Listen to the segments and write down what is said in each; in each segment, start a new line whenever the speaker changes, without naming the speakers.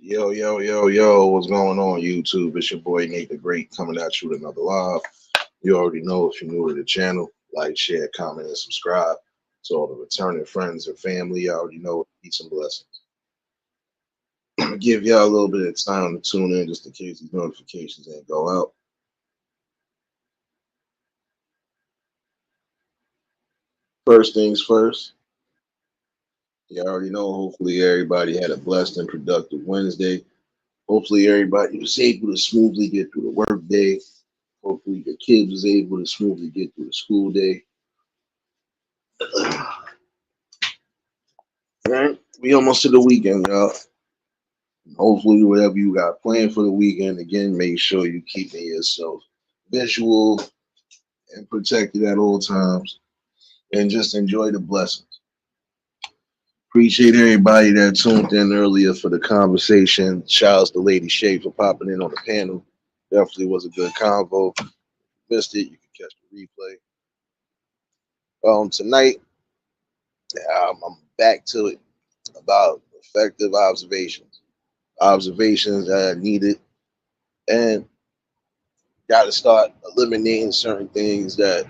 Yo, yo, yo, yo, what's going on, YouTube? It's your boy Nate the Great coming at you with another live. You already know if you're new to the channel, like, share, comment, and subscribe. To all the returning friends and family, you already know peace and blessings. Give y'all a little bit of time to tune in just in case these notifications ain't go out. First things first, you already know, hopefully everybody had a blessed and productive Wednesday. Hopefully everybody was able to smoothly get through the work day. Hopefully the kids was able to smoothly get through the school day. All right, we almost to the weekend, y'all. Hopefully, whatever you got planned for the weekend, again, make sure you keeping yourself visual and protected at all times, and just enjoy the blessings. Appreciate everybody that tuned in earlier for the conversation. Shout out to Lady Shay for popping in on the panel. Definitely was a good convo. Missed it, you can catch the replay. Tonight, I'm back to it about effective observations that are needed, and got to start eliminating certain things that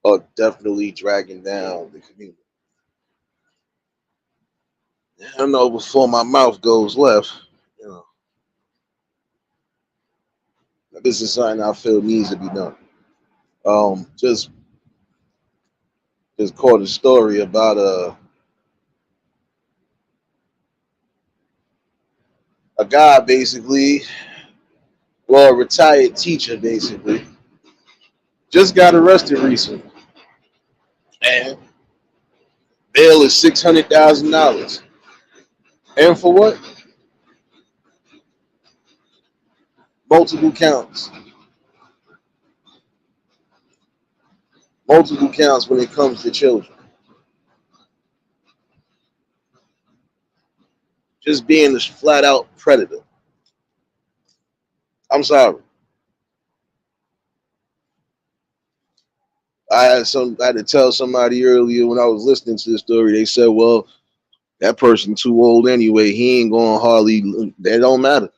are definitely dragging down the community. I know before my mouth goes left, you know, this is something I feel needs to be done. Just caught a story about a guy basically, well, a retired teacher basically, just got arrested recently, and bail is $600,000, and for what? Multiple counts, multiple counts when it comes to children. Just being a flat out predator. I'm sorry. I had to tell somebody earlier when I was listening to the story. They said, "Well, that person too old anyway. He ain't going hardly. That don't matter.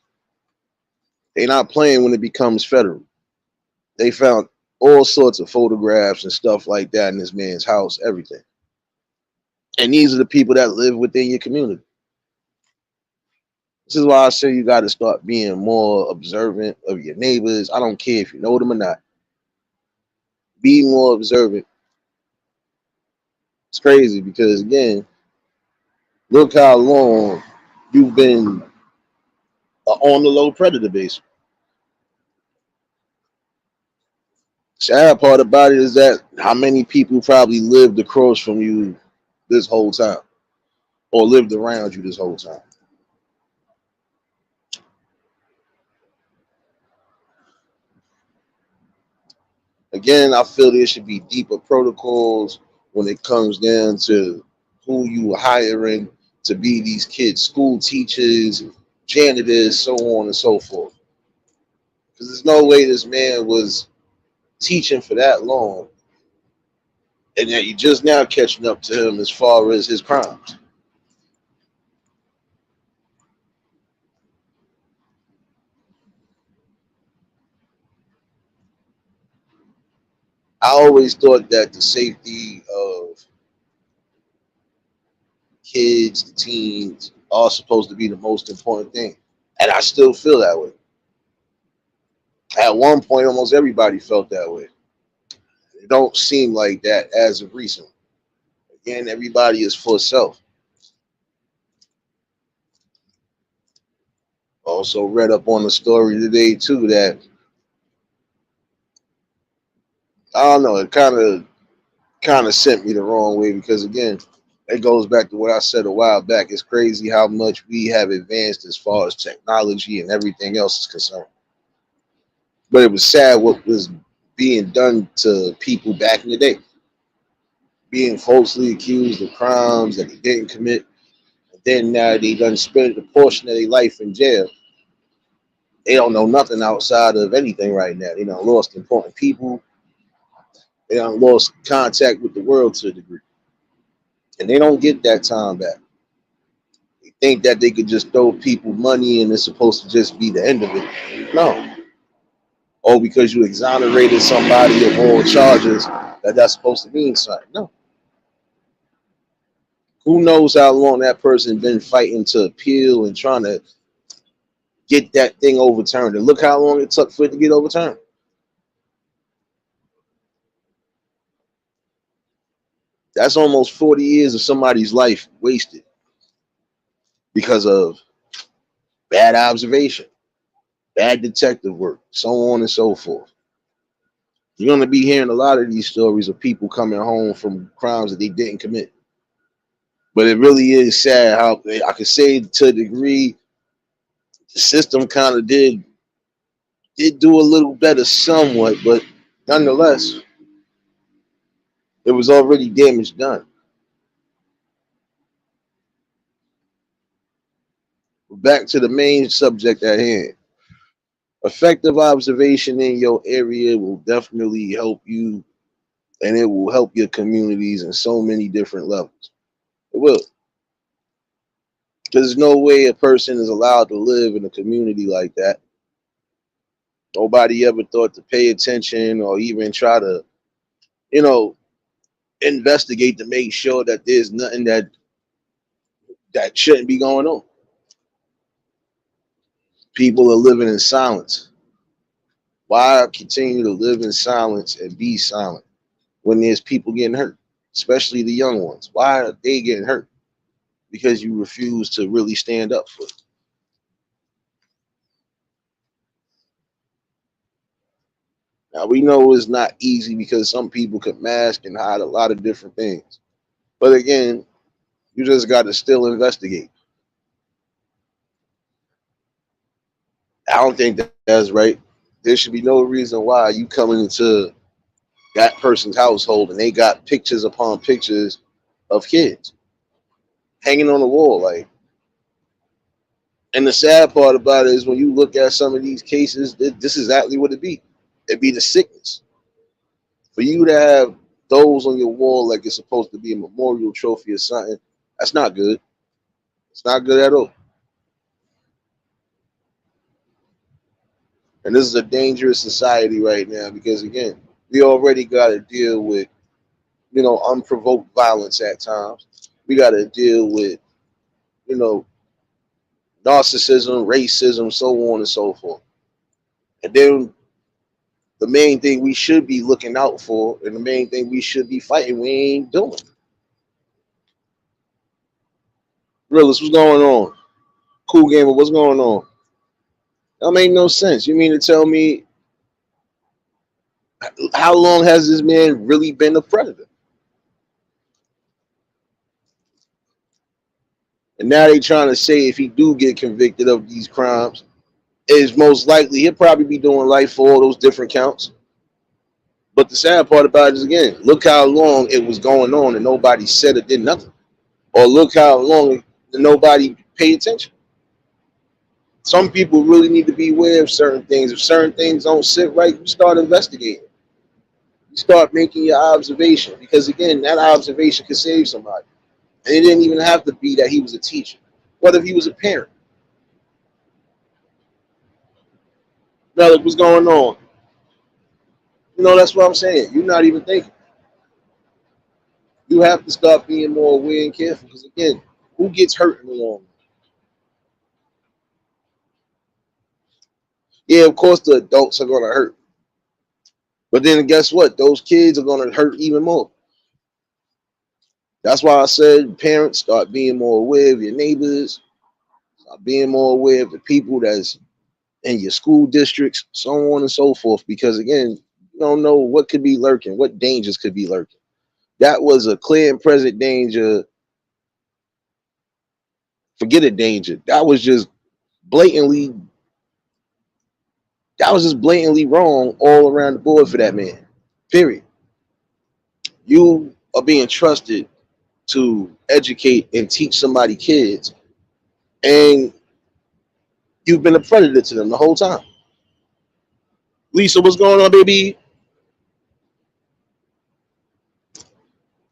They not playing when it becomes federal." They found all sorts of photographs and stuff like that in this man's house, everything. And these are the people that live within your community. This is why I say you got to start being more observant of your neighbors. I don't care if you know them or not. Be more observant. It's crazy because again, look how long you've been on the low predator base. Sad part about it is that how many people probably lived across from you this whole time or lived around you this whole time. Again, I feel there should be deeper protocols when it comes down to who you are hiring to be these kids, school teachers, janitors, so on and so forth. Because there's no way this man was teaching for that long and that you're just now catching up to him as far as his crimes. I always thought that the safety of kids, the teens, are supposed to be the most important thing. And I still feel that way. At one point, almost everybody felt that way. It don't seem like that as of recent. Again, everybody is for self. Also read up on the story today too that I don't know, it kind of sent me the wrong way because again, it goes back to what I said a while back. It's crazy how much we have advanced as far as technology and everything else is concerned. But it was sad what was being done to people back in the day, being falsely accused of crimes that they didn't commit. And then now they done spent a portion of their life in jail. They don't know nothing outside of anything right now. They done lost important people. They done lost contact with the world to a degree. And they don't get that time back. They think that they could just throw people money and it's supposed to just be the end of it. No. Or because you exonerated somebody of all charges that that's supposed to mean something. No. Who knows how long that person been fighting to appeal and trying to get that thing overturned. And look how long it took for it to get overturned. That's almost 40 years of somebody's life wasted because of bad observation, bad detective work, so on and so forth. You're going to be hearing a lot of these stories of people coming home from crimes that they didn't commit. But it really is sad how I could say to a degree the system kind of did do a little better somewhat, but nonetheless, it was already damage done. Back to the main subject at hand. Effective observation in your area will definitely help you and it will help your communities in so many different levels. It will. There's no way a person is allowed to live in a community like that. Nobody ever thought to pay attention or even try to, you know, investigate to make sure that there's nothing that shouldn't be going on. People are living in silence. Why continue to live in silence and be silent when there's people getting hurt, especially the young ones? Why are they getting hurt? Because you refuse to really stand up for it. Now we know it's not easy because some people could mask and hide a lot of different things. But again, you just got to still investigate. I don't think that's right. There should be no reason why you coming into that person's household and they got pictures upon pictures of kids hanging on the wall. Like, and the sad part about it is when you look at some of these cases, this is exactly what it be. It be the sickness. For you to have those on your wall like it's supposed to be a memorial trophy or something, that's not good. It's not good at all. And this is a dangerous society right now because again, we already got to deal with, unprovoked violence at times. We got to deal with, you know, narcissism, racism, so on and so forth. And then the main thing we should be looking out for and the main thing we should be fighting, we ain't doing. Realist, what's going on? Cool Gamer, what's going on? That make no sense. You mean to tell me how long has this man really been a predator? And now they trying to say if he do get convicted of these crimes, is most likely he'll probably be doing life for all those different counts. But the sad part about it is again, look how long it was going on and nobody said or did nothing. Or look how long nobody paid attention. Some people really need to be aware of certain things. If certain things don't sit right, you start investigating. You start making your observation because again, that observation could save somebody. And it didn't even have to be that he was a teacher. What if he was a parent? Now, look, what's going on? That's what I'm saying. You're not even thinking. You have to start being more aware and careful because again, who gets hurt in the long run? Yeah, of course the adults are gonna hurt. But then guess what? Those kids are gonna hurt even more. That's why I said parents start being more aware of your neighbors, start being more aware of the people that's in your school districts, so on and so forth. Because again, you don't know what could be lurking, what dangers could be lurking. That was a clear and present danger. Forget a danger. Blatantly, that was just blatantly wrong all around the board for that man. Period. You are being trusted to educate and teach somebody kids, and you've been a predator to them the whole time. Lisa, what's going on, baby?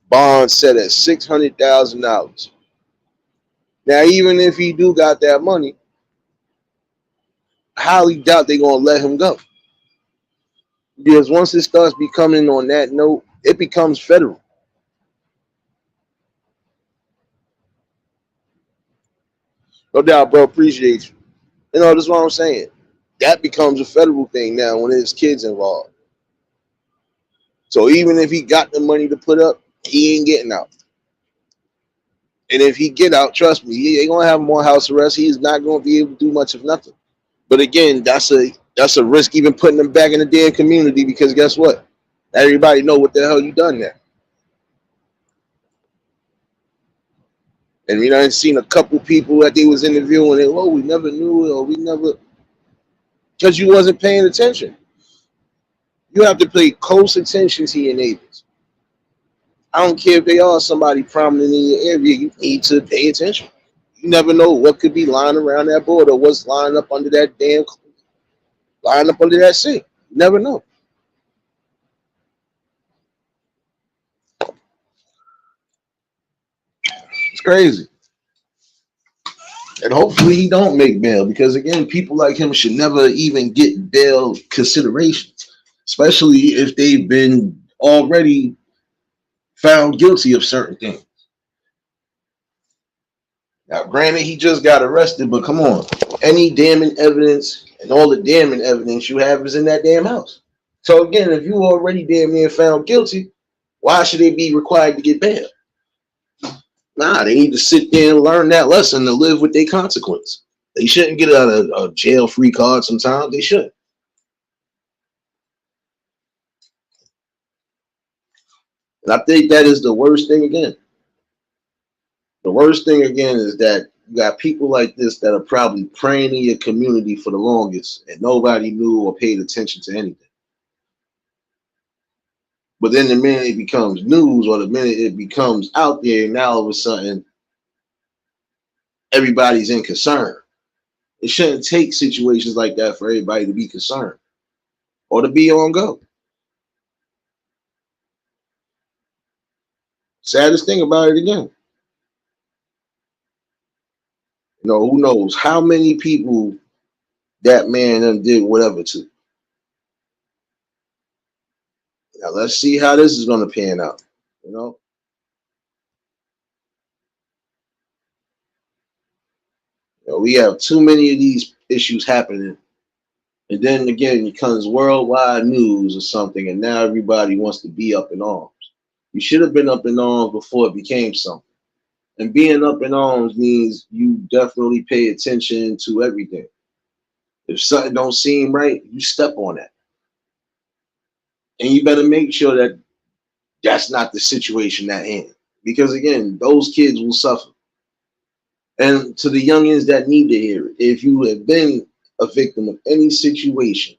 Bond set at $600,000. Now, even if he do got that money, I highly doubt they're gonna let him go. Because once it starts becoming on that note, it becomes federal. No doubt, bro. Appreciate you. That's what I'm saying. That becomes a federal thing now when there's kids involved. So even if he got the money to put up, he ain't getting out. And if he get out, trust me, he ain't gonna have more house arrest. He's not gonna be able to do much of nothing. But again, that's a risk even putting them back in the damn community because guess what? Everybody know what the hell you done there. And we done seen a couple people that they was interviewing and we never knew it or we never because you wasn't paying attention. You have to pay close attention to your neighbors. I don't care if they are somebody prominent in your area, you need to pay attention. You never know what could be lying around that border, what's lying up under that damn lying up under that sink. You never know. It's crazy. And hopefully he don't make bail because again, people like him should never even get bail considerations, especially if they've been already found guilty of certain things. Now, granted, he just got arrested, but come on, any damning evidence and all the damning evidence you have is in that damn house. So again, if you already damn near found guilty, why should they be required to get bail? Nah, they need to sit there and learn that lesson to live with their consequence. They shouldn't get a jail-free card sometimes. They should. And I think that is the worst thing again. The worst thing again is that you got people like this that are probably praying in your community for the longest and nobody knew or paid attention to anything. But then the minute it becomes news or the minute it becomes out there, now all of a sudden everybody's in concern. It shouldn't take situations like that for everybody to be concerned or to be on go. Saddest thing about it again, who knows how many people that man did whatever to. Now let's see how this is going to pan out. You know, we have too many of these issues happening, and then again it becomes worldwide news or something, and now everybody wants to be up in arms. You should have been up in arms before it became something. And being up in arms means you definitely pay attention to everything. If something don't seem right, you step on that, and you better make sure that that's not the situation at hand. Because again, those kids will suffer. And to the youngins that need to hear it, if you have been a victim of any situation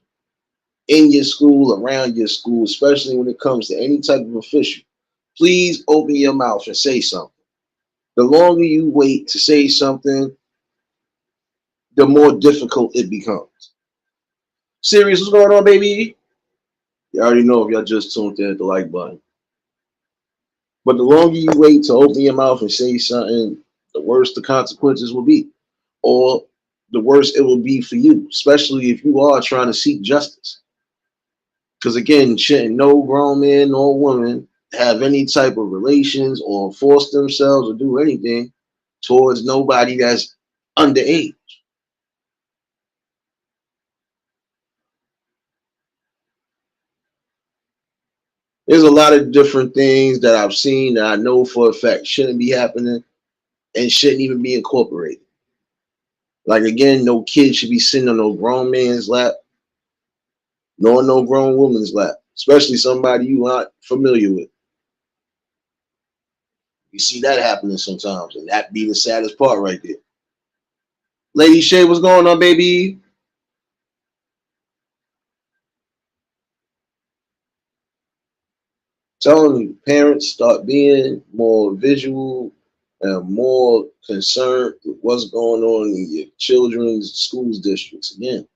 in your school, around your school, especially when it comes to any type of official, please open your mouth and say something. The longer you wait to say something, the more difficult it becomes. Serious, what's going on, baby? You already know if y'all just tuned in at the like button. But the longer you wait to open your mouth and say something, the worse the consequences will be. Or the worse it will be for you, especially if you are trying to seek justice. Because again, shouldn't no grown man nor woman have any type of relations or force themselves or do anything towards nobody that's underage. There's a lot of different things that I've seen that I know for a fact shouldn't be happening and shouldn't even be incorporated. Like again, no kid should be sitting on no grown man's lap, nor no grown woman's lap, especially somebody you aren't familiar with. You see that happening sometimes, and that be the saddest part right there. Lady Shay, what's going on, baby? Telling you, parents start being more visual and more concerned with what's going on in your children's schools districts. Again,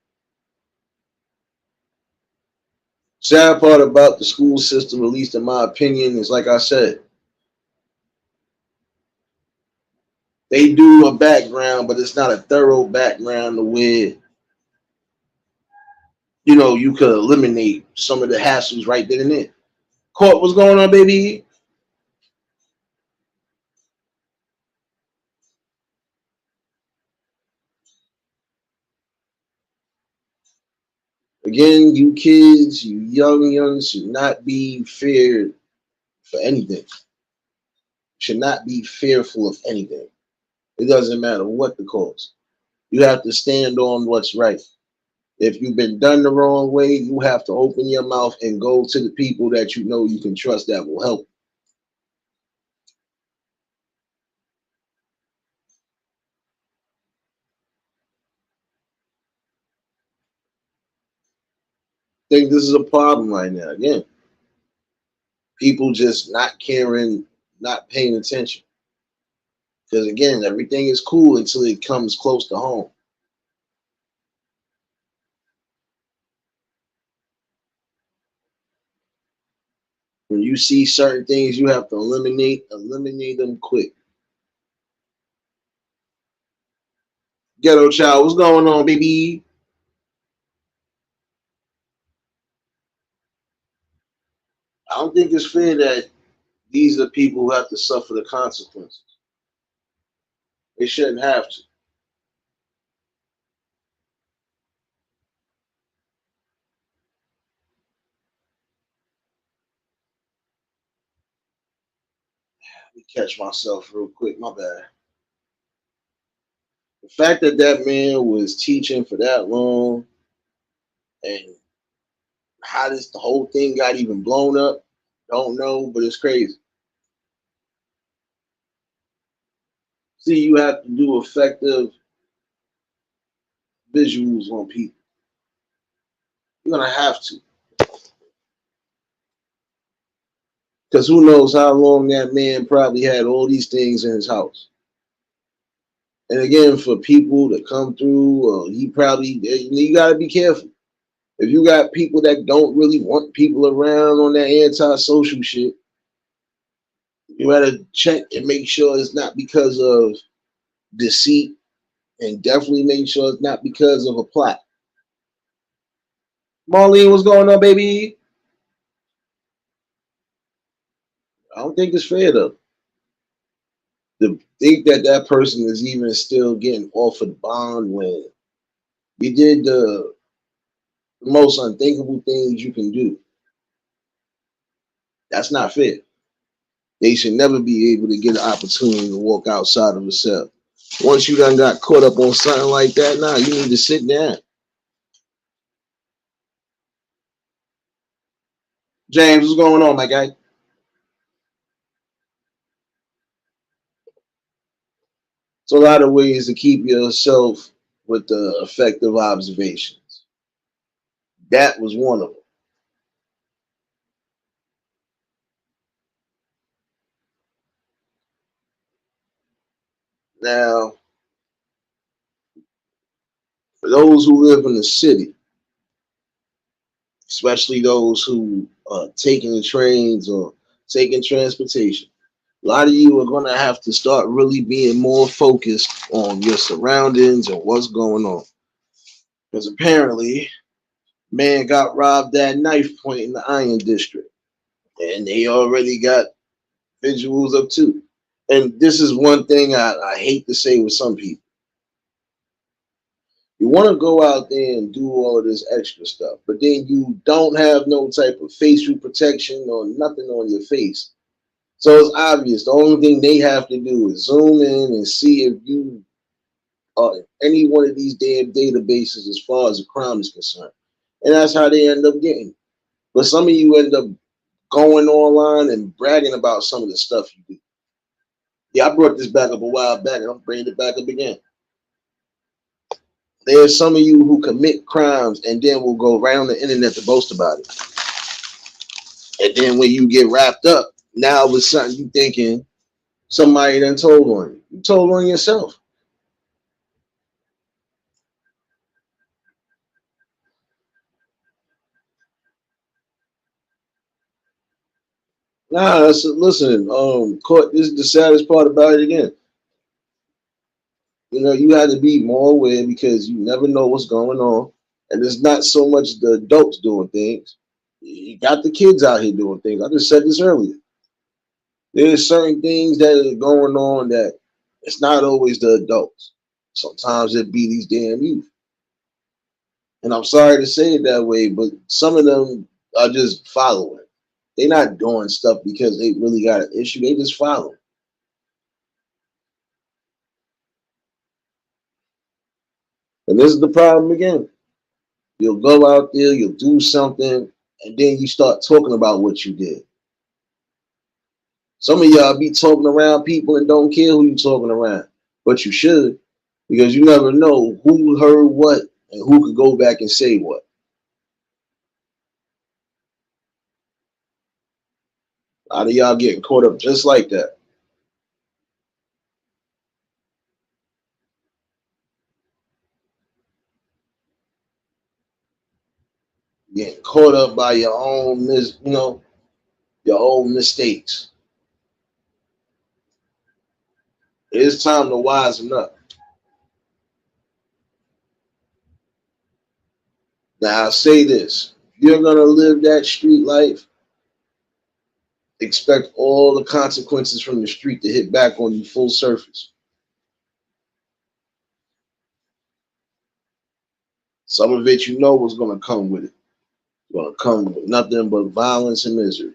sad part about the school system, at least in my opinion, is like I said, They do a background, but it's not a thorough background to where you could eliminate some of the hassles right then and there. Court, what's going on, baby? Again, you kids, you young should not be feared for anything. Should not be fearful of anything. It doesn't matter what the cause. You have to stand on what's right. If you've been done the wrong way, you have to open your mouth and go to the people that you know you can trust that will help. I think this is a problem right now. Again, people just not caring, not paying attention. Because again, everything is cool until it comes close to home. When you see certain things you have to eliminate them quick. Ghetto child, what's going on, baby? I don't think it's fair that these are people who have to suffer the consequences. They shouldn't have to. Let me catch myself real quick. My bad. The fact that that man was teaching for that long and how this the whole thing got even blown up, don't know, but it's crazy. See, you have to do effective visuals on people. You're gonna have to, because who knows how long that man probably had all these things in his house. And again, for people to come through, he probably you got to be careful. If you got people that don't really want people around on that anti-social shit, you got to check and make sure it's not because of deceit, and definitely make sure it's not because of a plot. Marlene, what's going on, baby? I don't think it's fair though. To think that that person is even still getting offered bond when you did the most unthinkable things you can do. That's not fair. They should never be able to get an opportunity to walk outside of a cell. Once you done got caught up on something like that, now you need to sit down. James, what's going on, my guy? So a lot of ways to keep yourself with the effective observations. That was one of them. Now, for those who live in the city, especially those who are taking the trains or taking transportation, a lot of you are going to have to start really being more focused on your surroundings and what's going on. Because apparently, man got robbed at knife point in the Iron District, and they already got visuals up too. And this is one thing I hate to say with some people. You want to go out there and do all of this extra stuff, but then you don't have no type of facial protection or nothing on your face. So it's obvious. The only thing they have to do is zoom in and see if you are in any one of these damn databases as far as a crime is concerned. And that's how they end up getting. But some of you end up going online and bragging about some of the stuff you do. Yeah, I brought this back up a while back, and I'm bringing it back up again. There's some of you who commit crimes and then will go right on the internet to boast about it. And then when you get wrapped up, now all of a sudden you thinking somebody done told on you. You told on yourself. Nah, listen, court, this is the saddest part about it again. You have to be more aware because you never know what's going on. And it's not so much the adults doing things. You got the kids out here doing things. I just said this earlier. There's certain things that are going on that it's not always the adults. Sometimes it be these damn youth. And I'm sorry to say it that way, but some of them are just following. They're not doing stuff because they really got an issue. They just follow. And this is the problem again. You'll go out there, you'll do something, and then you start talking about what you did. Some of y'all be talking around people and don't care who you talking around, but you should, because you never know who heard what and who could go back and say what. A lot of y'all getting caught up just like that. Getting caught up by your own your own mistakes. It's time to wisen up. Now I'll say this. If you're gonna live that street life, expect all the consequences from the street to hit back on you full surface. Some of it you know was gonna come with it. It's gonna come with nothing but violence and misery.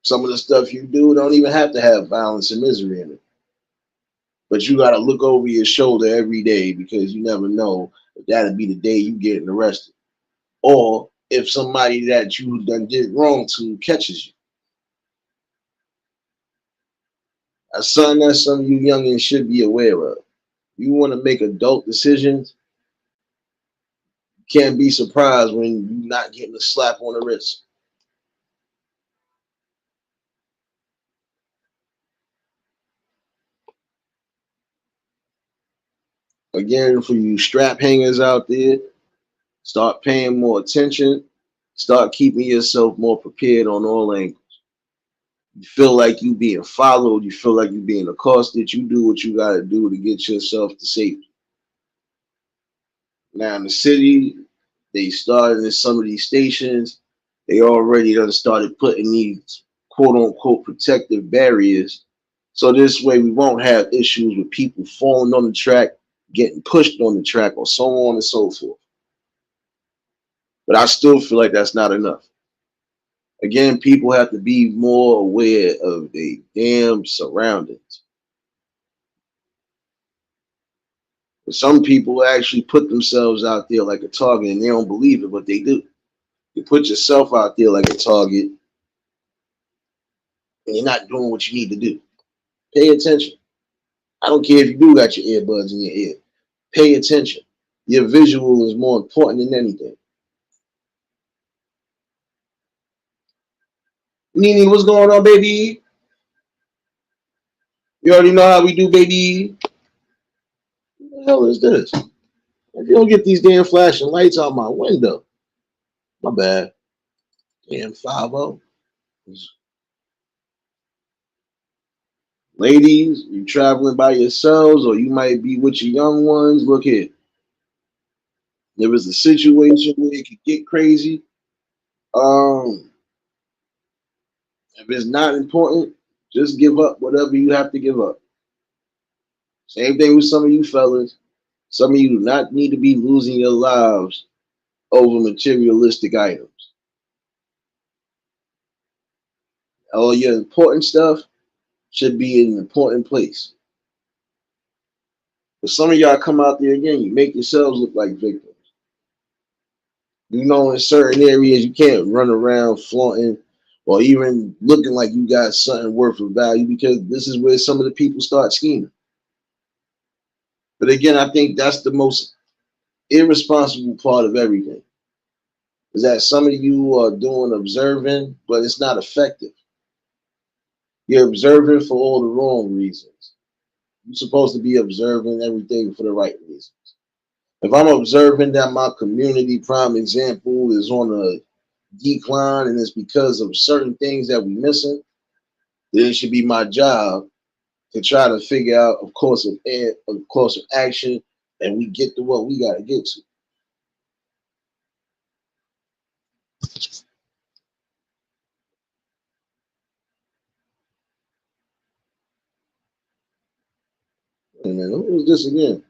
Some of the stuff you do don't even have to have violence and misery in it. But you gotta look over your shoulder every day because you never know if that'll be the day you getting arrested. Or if somebody that you done did wrong to catches you. That's something that some of you youngins should be aware of. You want to make adult decisions, you can't be surprised when you're not getting a slap on the wrist. Again, for you strap hangers out there, start paying more attention, start keeping yourself more prepared on all angles. You feel like you being followed, you feel like you being accosted, you do what you gotta do to get yourself to safety. Now in the city, they started in some of these stations, they already done started putting these quote unquote protective barriers. So this way we won't have issues with people falling on the track, getting pushed on the track, or so on and so forth. But I still feel like that's not enough. Again, people have to be more aware of their damn surroundings. But some people actually put themselves out there like a target and they don't believe it, but they do. You put yourself out there like a target and you're not doing what you need to do. Pay attention. I don't care if you do got your earbuds in your ear. Pay attention. Your visual is more important than anything. Nene, what's going on, baby? You already know how we do, baby. What the hell is this? If you don't get these damn flashing lights out my window. My bad. Damn 5-0. Ladies, you traveling by yourselves or you might be with your young ones. Look here. There is a situation where it could get crazy. Um, if it's not important, just give up whatever you have to give up. Same thing with some of you fellas. Some of you do not need to be losing your lives over materialistic items. All your important stuff should be in an important place. But some of y'all come out there again, you make yourselves look like victims. You know, in certain areas, you can't run around flaunting or even looking like you got something worth of value because this is where some of the people start scheming. But again, I think that's the most irresponsible part of everything is that some of you are doing observing, but it's not effective. You're observing for all the wrong reasons. You're supposed to be observing everything for the right reasons. If I'm observing that my community, prime example, is on a decline and it's because of certain things that we're missing, then it should be my job to try to figure out a course of action, and we get to what we got to get to. And then who was this again?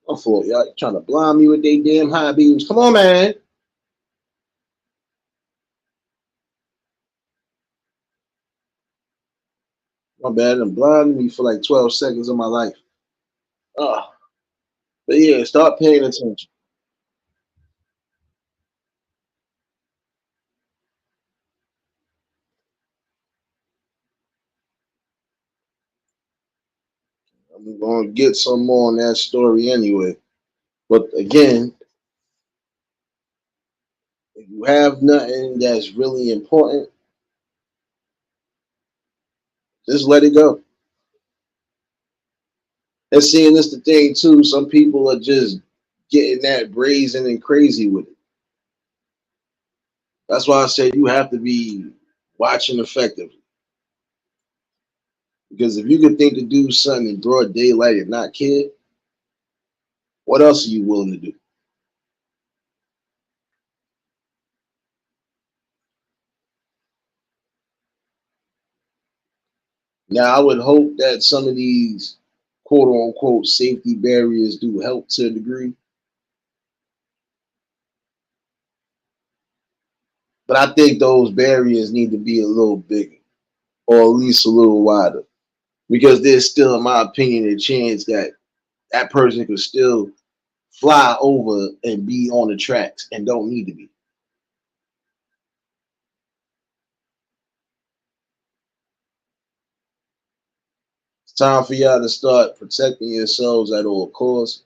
I thought y'all trying to blind me with they damn high beams. Come on, man. My bad. And blinded me for like 12 seconds of my life. Oh, but yeah, start paying attention. I'm going to get some more on that story anyway. But again, if you have nothing that's really important, just let it go. And seeing this the thing too, some people are just getting that brazen and crazy with it. That's why I say you have to be watching effectively. Because if you can think to do something in broad daylight and not care, what else are you willing to do? Now, I would hope that some of these quote unquote safety barriers do help to a degree, but I think those barriers need to be a little bigger or at least a little wider because there's still, in my opinion, a chance that that person could still fly over and be on the tracks and don't need to be. It's time for y'all to start protecting yourselves at all costs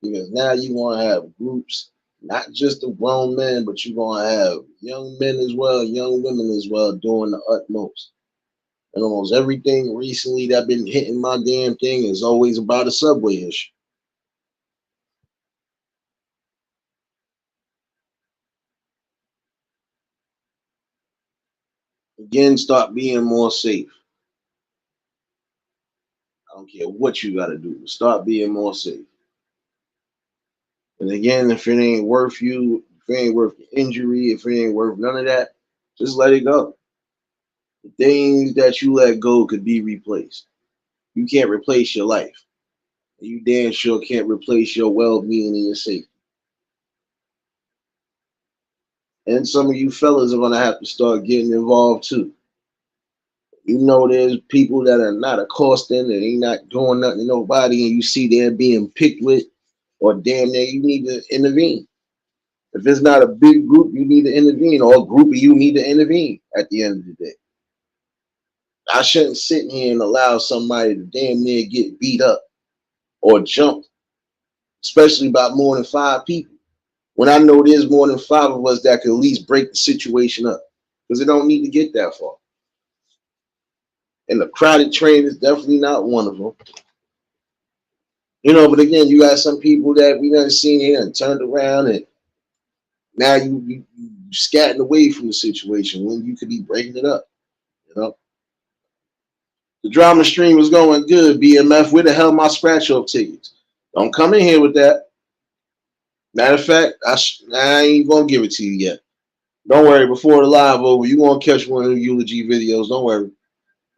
because now you're going to have groups, not just the grown men, but you're going to have young men as well, young women as well, doing the utmost. And almost everything recently that been hitting my damn thing is always about a subway issue. Again, start being more safe. I don't care what you got to do. Start being more safe. And again, if it ain't worth you, if it ain't worth the injury, if it ain't worth none of that, just let it go. The things that you let go could be replaced. You can't replace your life. You damn sure can't replace your well-being and your safety. And some of you fellas are gonna have to start getting involved too. You know, there's people that are not accosting and they not doing nothing to nobody, and you see they're being picked with, or damn near you need to intervene. If it's not a big group, you need to intervene, or a group of you need to intervene at the end of the day. I shouldn't sit here and allow somebody to damn near get beat up or jumped, especially by more than five people. When I know there's more than five of us that could at least break the situation up, because it don't need to get that far. And the crowded train is definitely not one of them. You know, but again, you got some people that we never seen here and turned around, and now you scatting away from the situation when you could be breaking it up. You know, the drama stream was going good. BMF, where the hell my scratch off tickets? Don't come in here with that. Matter of fact, I ain't gonna give it to you yet. Don't worry. Before the live over, you gonna catch one of the eulogy videos. Don't worry.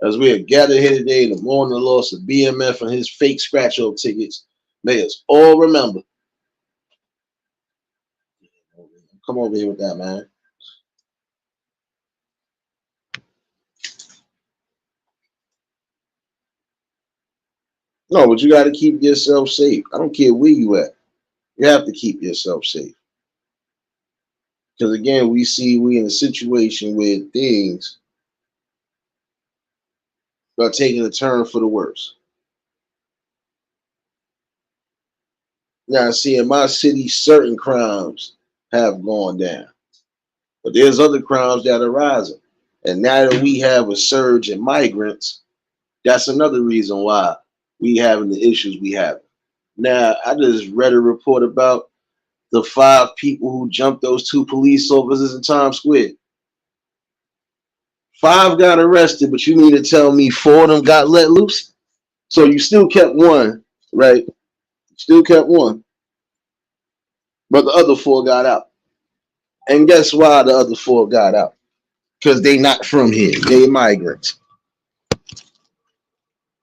As we are gathered here today in the mourning the loss of BMF and his fake scratch off tickets, may us all remember. Come over here with that, man. No, but you got to keep yourself safe. I don't care where you at. You have to keep yourself safe. Because again, we in a situation where things are taking a turn for the worse. Now, see, in my city, certain crimes have gone down, but there's other crimes that are rising. And now that we have a surge in migrants, that's another reason why we having the issues we have. Now, I just read a report about the five people who jumped those two police officers in Times Square. Five got arrested, but you mean to tell me four of them got let loose? So you still kept one, right? Still kept one, but the other four got out. And guess why the other four got out? Because they not from here. They migrants.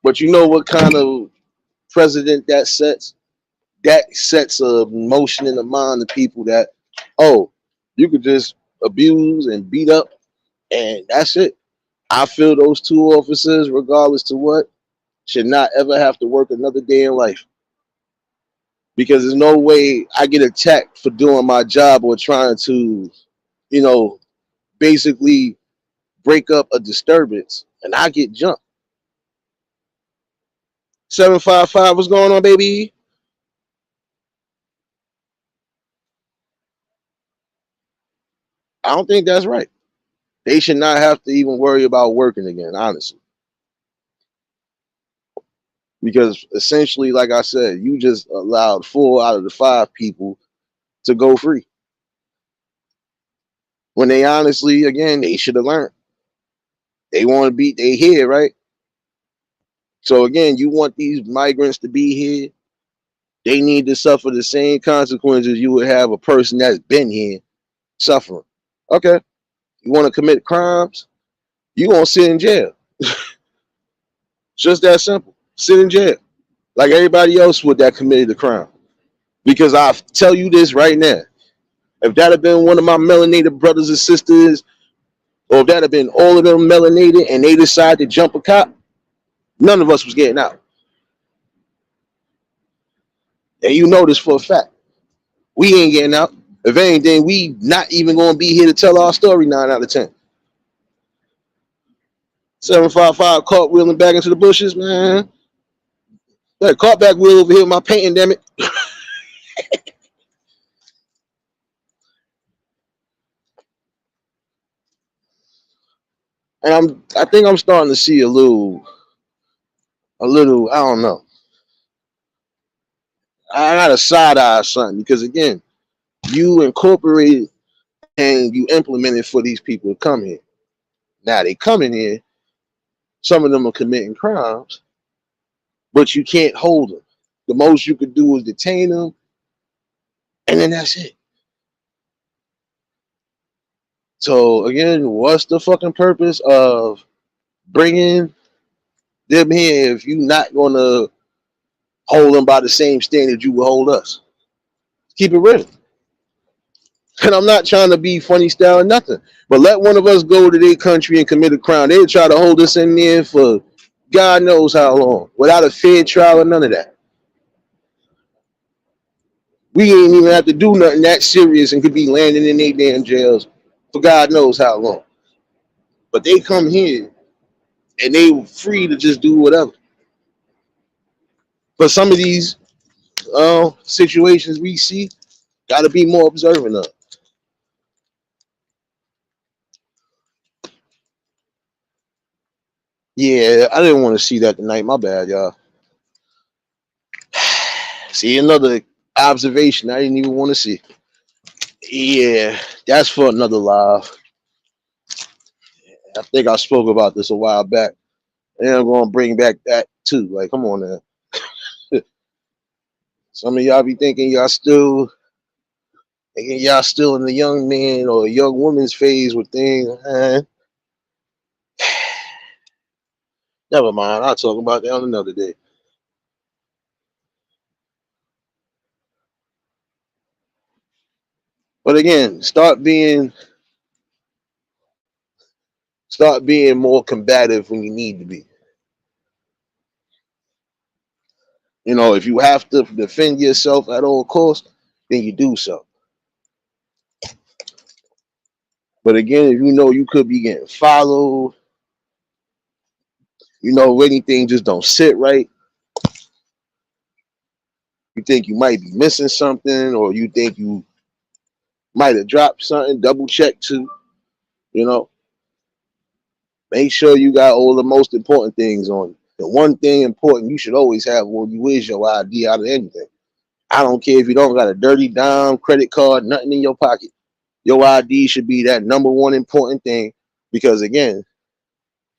But you know what kind of precedent that sets? That sets a motion in the mind of people that, oh, you could just abuse and beat up, and that's it. I feel those two officers, regardless to what, should not ever have to work another day in life. Because there's no way I get attacked for doing my job or trying to, you know, basically break up a disturbance and I get jumped. 755, what's going on, baby? I don't think that's right. They should not have to even worry about working again, honestly. Because essentially, like I said, you just allowed 4 out of the 5 people to go free. When they honestly, again, they should have learned. They want to be, they here, right? So again, you want these migrants to be here. They need to suffer the same consequences you would have a person that's been here suffering. Okay, you want to commit crimes? You gonna sit in jail. Just that simple. Sit in jail like everybody else would that committed the crime. Because I tell you this right now, if that had been one of my melanated brothers and sisters, or if that had been all of them melanated and they decided to jump a cop, none of us was getting out. And you know this for a fact. We ain't getting out. If anything, we not even gonna be here to tell our story 9 out of 10. 755 caught wheeling back into the bushes, man. That caught back wheel over here with my painting, damn it. And I think I'm starting to see a little, I don't know. I got a side eye or something because again, you incorporated and you implemented for these people to come here. Now they coming here, some of them are committing crimes, but you can't hold them. The most you could do is detain them, and then that's it. So again, what's the fucking purpose of bringing them here if you're not gonna hold them by the same standard you would hold us? Keep it real. And I'm not trying to be funny style or nothing, but let one of us go to their country and commit a crime. They'll try to hold us in there for God knows how long without a fair trial or none of that. We ain't even have to do nothing that serious and could be landing in their damn jails for God knows how long. But they come here and they free to just do whatever. But some of these situations we see, got to be more observant of. Yeah, I didn't want to see that tonight. My bad, y'all. See another observation I didn't even want to see. Yeah, that's for another live. I think I spoke about this a while back. And I'm gonna bring back that too. Like, come on now. Some of y'all be thinking y'all still in the young man or young woman's phase with things. Never mind. I'll talk about that on another day. But again, start being more combative when you need to be. You know, if you have to defend yourself at all costs, then you do so. But again, if you know you could be getting followed, you know anything just don't sit right, you think you might be missing something, or you think you might have dropped something, double check too. You know, make sure you got all the most important things on you. The one thing important you should always have on you is your ID out of anything. I don't care if you don't got a dirty dime, credit card, nothing in your pocket. Your ID should be that number one important thing because again,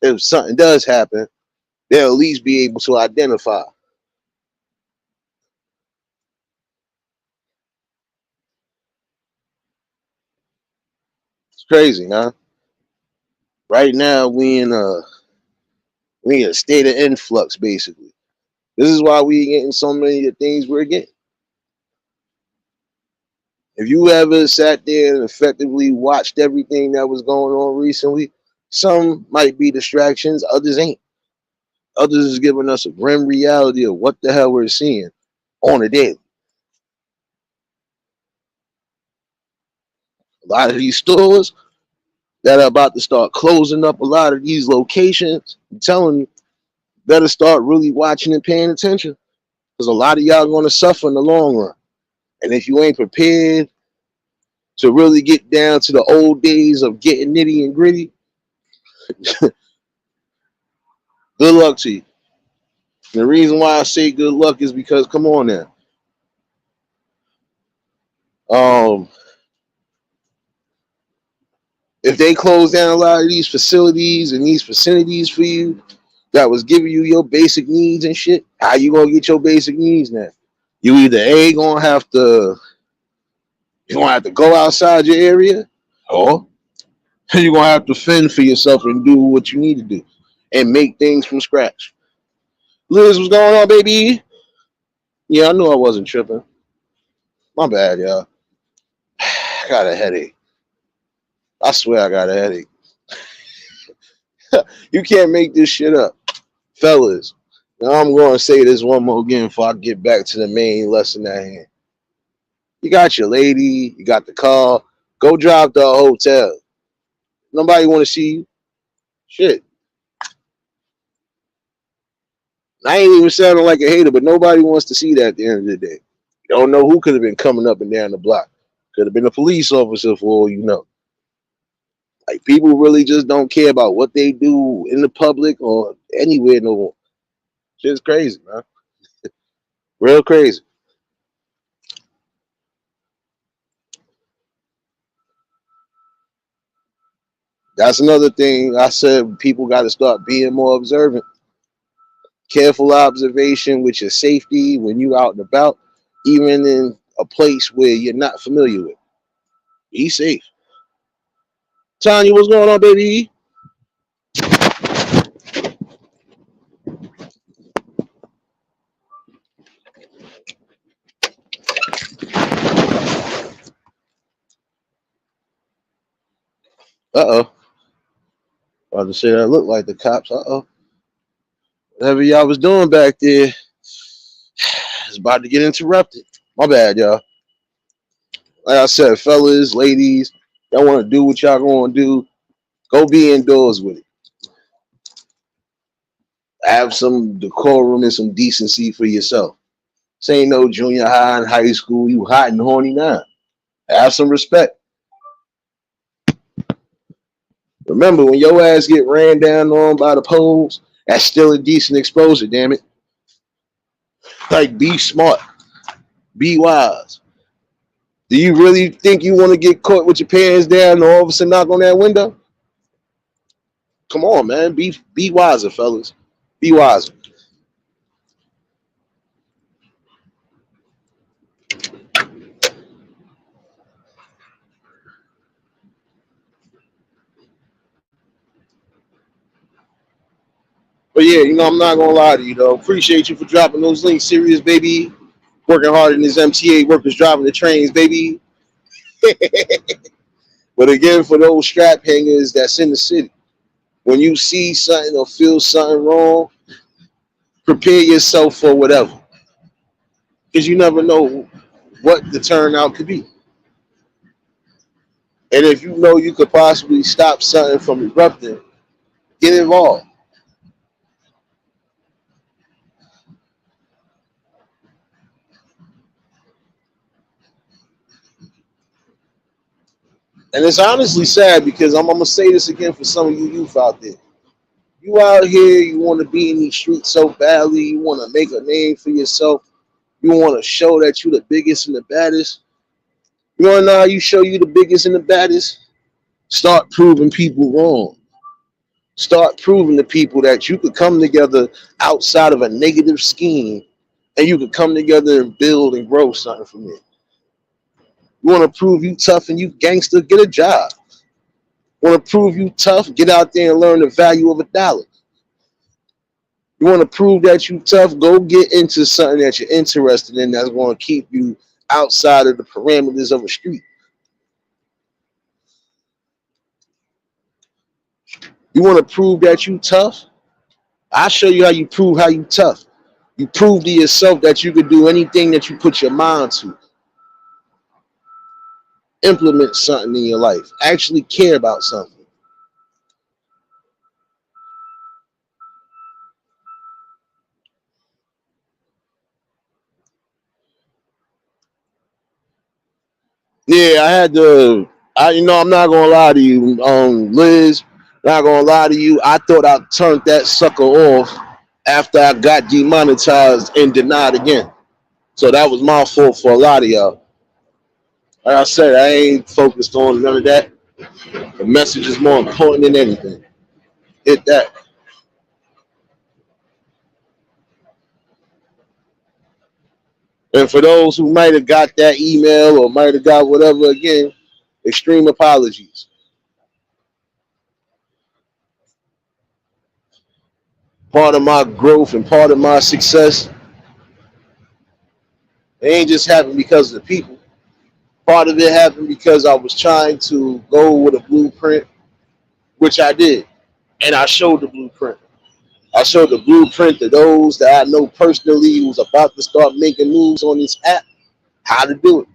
if something does happen, they'll at least be able to identify. It's crazy, man. Right now we in a state of influx, basically. This is why we getting so many of the things we're getting. If you ever sat there and effectively watched everything that was going on recently, some might be distractions, others ain't. Others is giving us a grim reality of what the hell we're seeing on a daily. A lot of these stores that are about to start closing up a lot of these locations, I'm telling you, better start really watching and paying attention because a lot of y'all going to suffer in the long run. And if you ain't prepared to really get down to the old days of getting nitty and gritty, good luck to you. And the reason why I say good luck is because, come on now, um, if they close down a lot of these facilities and these vicinities for you that was giving you your basic needs and shit, how you gonna get your basic needs now? You either A gonna have to go outside your area, or you're gonna have to fend for yourself and do what you need to do and make things from scratch. Liz, what's going on, baby? Yeah, I knew I wasn't tripping. My bad, y'all. I got a headache. I swear I got a headache. You can't make this shit up. Fellas, now I'm going to say this one more again before I get back to the main lesson at hand. You got your lady, you got the car, go drive to a hotel. Nobody want to see you. Shit. I ain't even sounding like a hater, but nobody wants to see that at the end of the day. You don't know who could have been coming up and down the block. Could have been a police officer for all you know. Like people really just don't care about what they do in the public or anywhere no more. Shit's crazy, man. Real crazy. That's another thing I said people got to start being more observant. Careful observation with your safety when you out and about, even in a place where you're not familiar with. Be safe. Tanya, what's going on, baby? Uh oh. About to say that looked like the cops. Uh oh. Whatever y'all was doing back there is about to get interrupted. My bad, y'all. Like I said, fellas, ladies, y'all want to do what y'all going to do, go be indoors with it. Have some decorum and some decency for yourself. This ain't no junior high and high school. You hot and horny now. Have some respect. Remember, when your ass get ran down on by the poles, that's still a decent exposure, damn it. Like, be smart. Be wise. Do you really think you want to get caught with your pants down and all of a sudden knock on that window? Come on, man. Be wiser, fellas. Be wiser. But yeah, I'm not gonna lie to you though. Appreciate you for dropping those links. Serious, baby. Working hard in this MTA, workers driving the trains, baby. But again, for those strap hangers that's in the city, when you see something or feel something wrong, prepare yourself for whatever. Because you never know what the turnout could be. And if you know you could possibly stop something from erupting, get involved. And it's honestly sad because I'm gonna say this again for some of you youth out there. You out here, you want to be in these streets so badly, you want to make a name for yourself, you want to show that you the biggest and the baddest. You want to know how you show you the biggest and the baddest? Start proving people wrong. Start proving to people that you could come together outside of a negative scheme, and you could come together and build and grow something from it. You want to prove you tough and you gangster, get a job. Want to prove you tough, get out there and learn the value of a dollar. You want to prove that you tough, go get into something that you're interested in that's going to keep you outside of the parameters of a street. You want to prove that you tough? I'll show you how you prove how you tough. You prove to yourself that you could do anything that you put your mind to. Implement something in your life. Actually care about something. Yeah, I had to. I'm not gonna lie to you, Liz. Not gonna lie to you. I thought I turned that sucker off after I got demonetized and denied again. So that was my fault for a lot of y'all. Like I said, I ain't focused on none of that. The message is more important than anything. Hit that. And for those who might have got that email or might have got whatever, again, extreme apologies. Part of my growth and part of my success, it ain't just happened because of the people. Part of it happened because I was trying to go with a blueprint, which I did. And I showed the blueprint. I showed the blueprint to those that I know personally who's about to start making moves on this app, how to do it.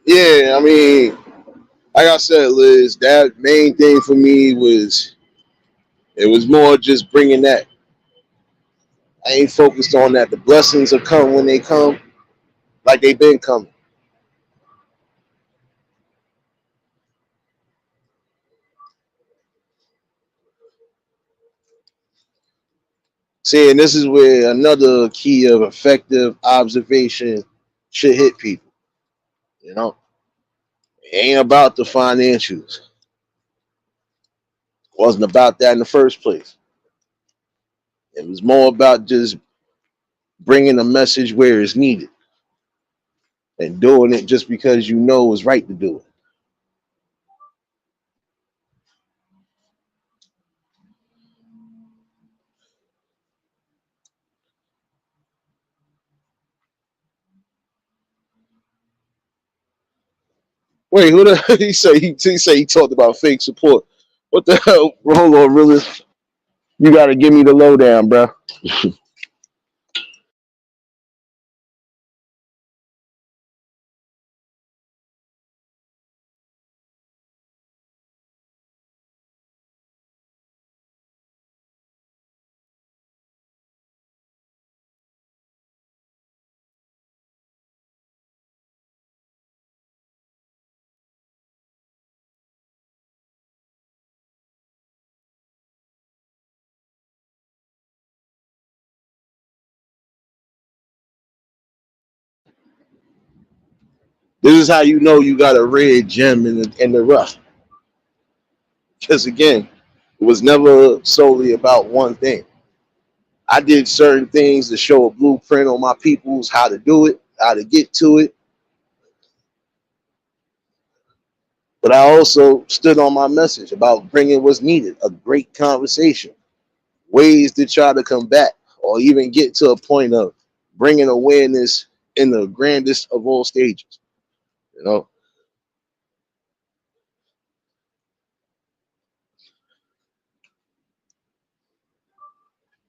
Yeah, I mean, like I said, Liz, that main thing for me was it was more just bringing that. I ain't focused on that. The blessings will come when they come, like they've been coming. See, and this is where another key of effective observation should hit people. You know, it ain't about the financials. It wasn't about that in the first place. It was more about just bringing a message where it's needed and doing it just because you know it's right to do it. Wait, who the he talked about fake support? What the hell? Hold on, really? You got to give me the lowdown, bro. This is how you know you got a red gem in the rough. Because again, it was never solely about one thing. I did certain things to show a blueprint on my peoples how to do it, how to get to it. But I also stood on my message about bringing what's needed, a great conversation, ways to try to combat or even get to a point of bringing awareness in the grandest of all stages. You know,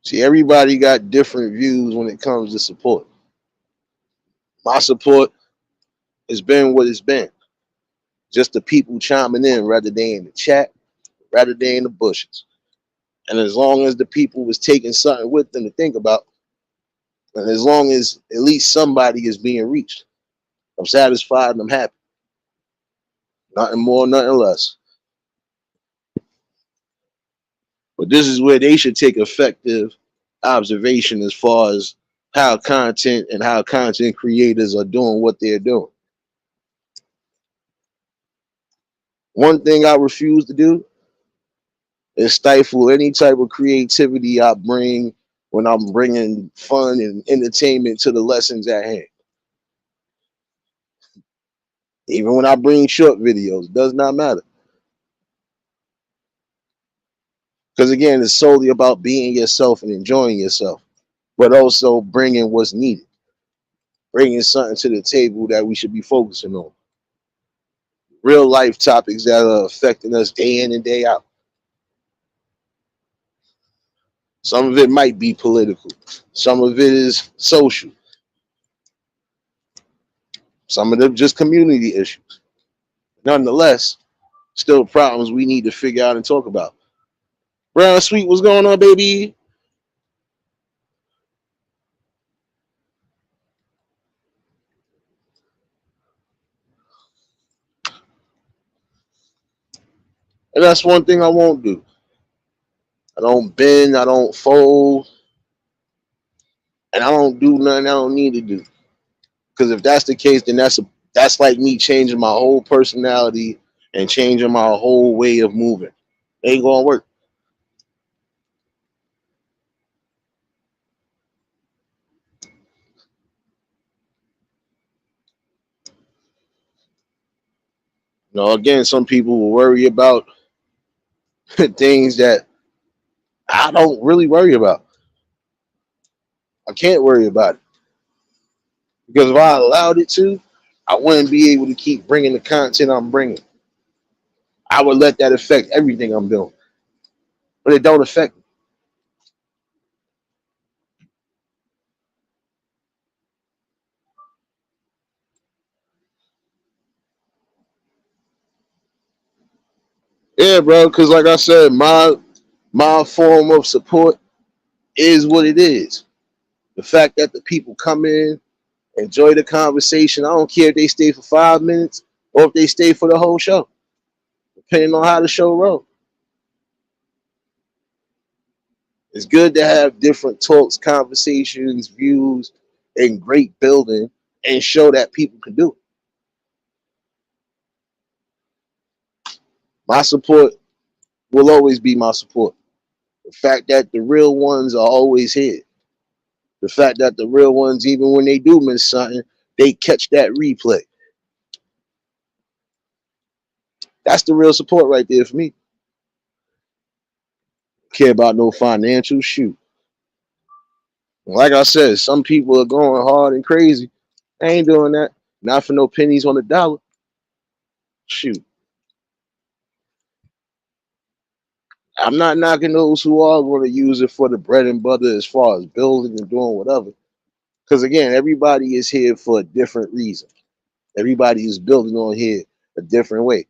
see, everybody got different views when it comes to support. My support has been what it's been, just the people chiming in rather than in the chat, rather than in the bushes. And as long as the people was taking something with them to think about, and as long as at least somebody is being reached, I'm satisfied and I'm happy. Nothing more, nothing less. But this is where they should take effective observation as far as how content and how content creators are doing what they're doing. One thing I refuse to do is stifle any type of creativity I bring when I'm bringing fun and entertainment to the lessons at hand. Even when I bring short videos, it does not matter. Because again, it's solely about being yourself and enjoying yourself, but also bringing what's needed, bringing something to the table that we should be focusing on. Real life topics that are affecting us day in and day out. Some of it might be political, some of it is social, some of them just community issues. Nonetheless, still problems we need to figure out and talk about. Brown Sweet, what's going on, baby? And that's one thing I won't do. I don't bend, I don't fold, and I don't do nothing I don't need to do. Because if that's the case, then that's like me changing my whole personality and changing my whole way of moving. It ain't gonna work. Again, some people will worry about things that I don't really worry about. I can't worry about it because if I allowed it to, I wouldn't be able to keep bringing the content I'm bringing. I would let that affect everything I'm doing, but it don't affect me. Yeah, bro. Because like I said, my form of support is what it is. The fact that the people come in, enjoy the conversation. I don't care if they stay for 5 minutes or if they stay for the whole show, depending on how the show rolls. It's good to have different talks, conversations, views, and great building and show that people can do it. My support will always be my support. The fact that the real ones are always here. The fact that the real ones, even when they do miss something, they catch that replay. That's the real support right there for me. Care about no financial shoot. Like I said, some people are going hard and crazy. I ain't doing that. Not for no pennies on the dollar. Shoot. I'm not knocking those who are going to use it for the bread and butter as far as building and doing whatever. Because again, everybody is here for a different reason. Everybody is building on here a different way.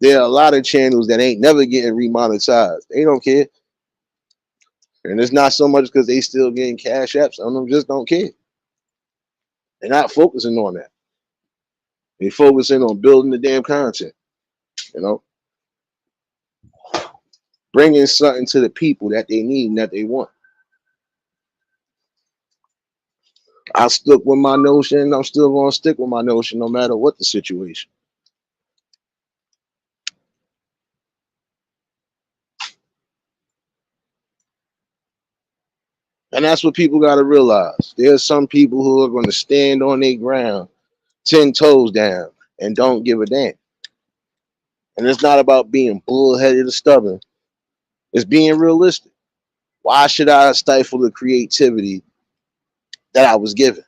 There are a lot of channels that ain't never getting remonetized. They don't care. And it's not so much because they still getting cash apps. Some of them just don't care. They're not focusing on that. They're focusing on building the damn content. You know, bringing something to the people that they need and that they want. I stuck with my notion. I'm still going to stick with my notion no matter what the situation. And that's what people got to realize. There's some people who are going to stand on their ground, 10 toes down, and don't give a damn. And it's not about being bullheaded or stubborn. It's being realistic. Why should I stifle the creativity that I was given?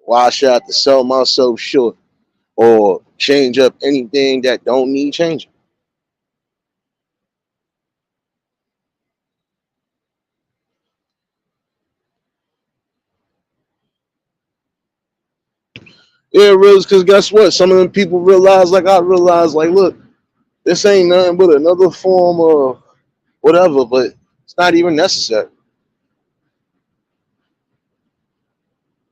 Why should I have to sell myself short or change up anything that don't need changing? Yeah, Rose, because guess what? Some of them people realize, like I realized, like, look, this ain't nothing but another form of whatever, but it's not even necessary.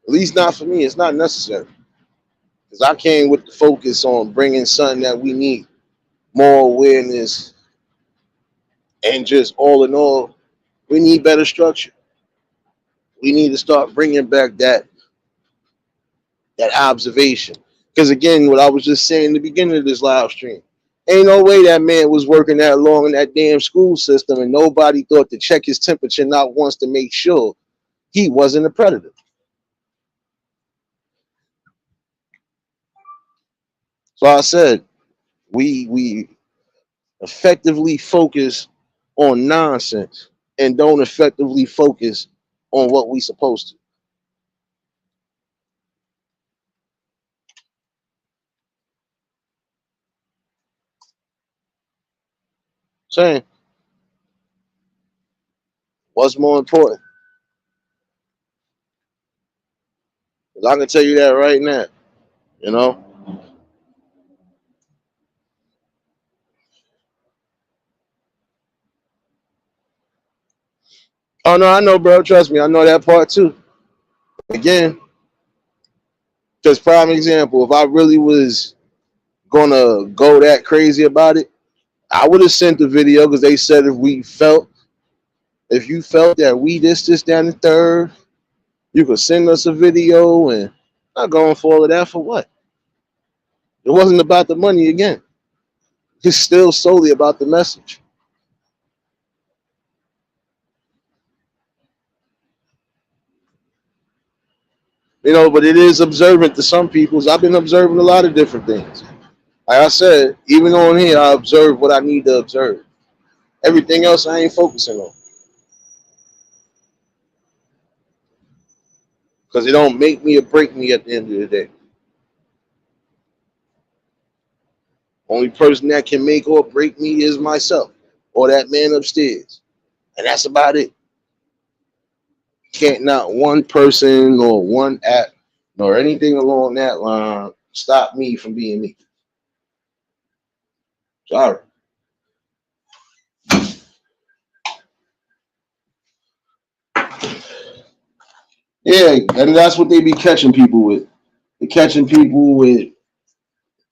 At least not for me. It's not necessary. Because I came with the focus on bringing something that we need. more awareness, and just all in all, we need better structure. We need to start bringing back that observation. Because again, what I was just saying in the beginning of this live stream, ain't no way that man was working that long in that damn school system and nobody thought to check his temperature not once to make sure he wasn't a predator. So I said, we effectively focus on nonsense and don't effectively focus on what we supposed to. Saying what's more important? 'Cause I can tell you that right now. You know. Oh no, I know, bro. Trust me, I know that part too. Again, just prime example. If I really was gonna go that crazy about it, I would have sent the video because they said if you felt that we this, down the third, you could send us a video and not going for all of that for what? It wasn't about the money again. It's still solely about the message. You know, but it is observant to some people's. I've been observing a lot of different things. Like I said, even on here, I observe what I need to observe. Everything else I ain't focusing on. Because it don't make me or break me at the end of the day. Only person that can make or break me is myself or that man upstairs. And that's about it. Can't not one person or one app nor anything along that line stop me from being me. Sorry. Yeah, and that's what they be catching people with. They're catching people with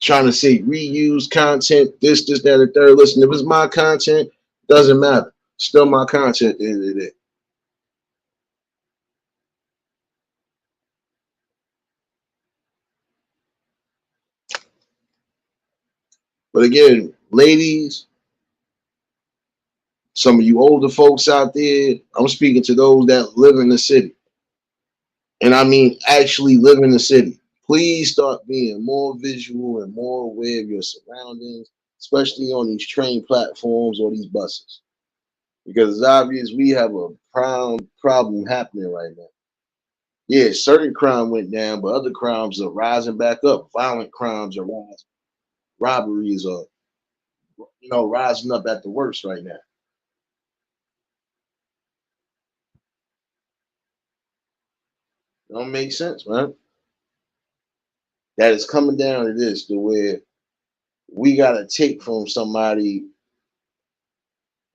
trying to say reuse content, this, that, and third. Listen, if it's my content, doesn't matter. Still my content at the end of the day. But again, ladies, some of you older folks out there, I'm speaking to those that live in the city. And I mean actually live in the city. Please start being more visual and more aware of your surroundings, especially on these train platforms or these buses. Because it's obvious we have a problem happening right now. Yeah, certain crime went down, but other crimes are rising back up. Violent crimes are rising. Robberies are, rising up at the worst right now. It don't make sense, man. That is coming down to this, to where we gotta take from somebody,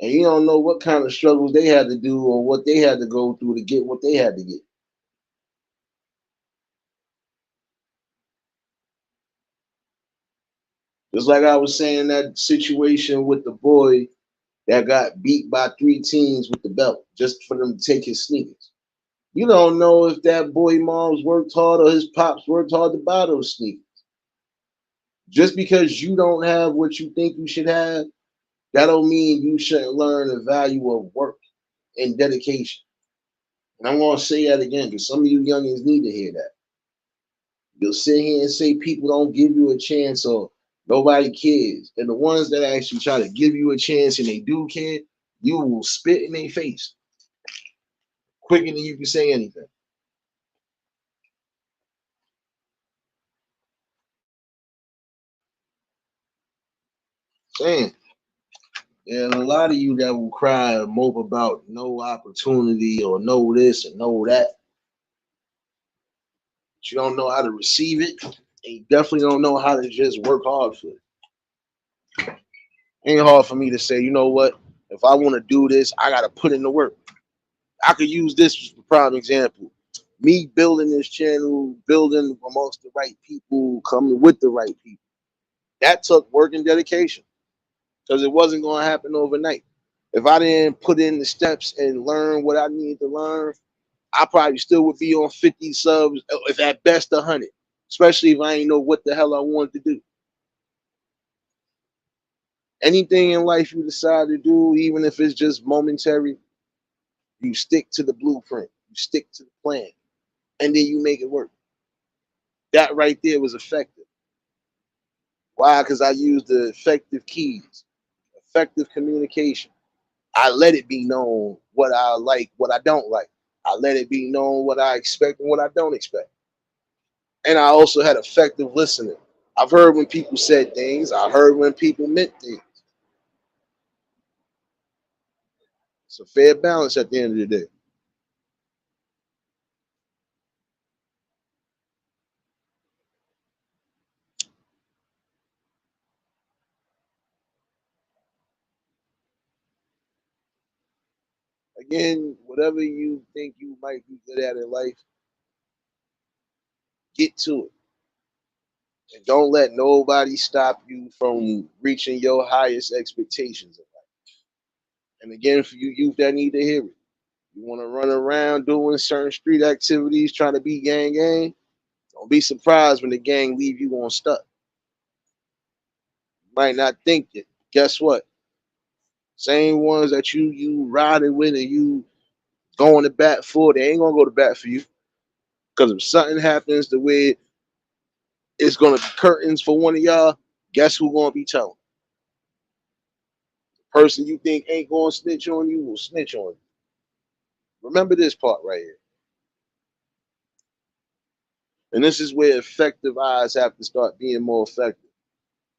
and you don't know what kind of struggles they had to do or what they had to go through to get what they had to get. Just like I was saying, that situation with the boy that got beat by 3 teens with the belt just for them to take his sneakers. You don't know if that boy mom's worked hard or his pops worked hard to buy those sneakers. Just because you don't have what you think you should have, that don't mean you shouldn't learn the value of work and dedication. And I'm gonna say that again because some of you youngins need to hear that. You'll sit here and say people don't give you a chance or nobody cares. And the ones that actually try to give you a chance and they do care, you will spit in their face quicker than you can say anything. Saying, yeah, and a lot of you that will cry and mope about no opportunity or no this and no that, but you don't know how to receive it, and you definitely don't know how to just work hard for it. Ain't hard for me to say, you know what? If I want to do this, I gotta put in the work. I could use this as a prime example. Me building this channel, building amongst the right people, coming with the right people. That took work and dedication. because it wasn't going to happen overnight. If I didn't put in the steps and learn what I needed to learn, I probably still would be on 50 subs, if at best 100. Especially if I ain't know what the hell I wanted to do. Anything in life you decide to do, even if it's just momentary, you stick to the blueprint, you stick to the plan, and then you make it work. That right there was effective. Why? Because I used the effective keys, effective communication. I let it be known what I like, what I don't like. I let it be known what I expect and what I don't expect. And I also had effective listening. I've heard when people said things, I heard when people meant things. It's a fair balance at the end of the day. Again, whatever you think you might be good at in life, get to it. And don't let nobody stop you from reaching your highest expectations in life. And again, for you youth that need to hear it, you want to run around doing certain street activities, trying to be gang. Don't be surprised when the gang leave you on stuck. You might not think it. Guess what? Same ones that you riding with and you going to bat for, they ain't gonna go to bat for you. Because if something happens the way it's gonna be curtains for one of y'all, guess who gonna be telling? The person you think ain't gonna snitch on you will snitch on you. Remember this part right here. And this is where effective eyes have to start being more effective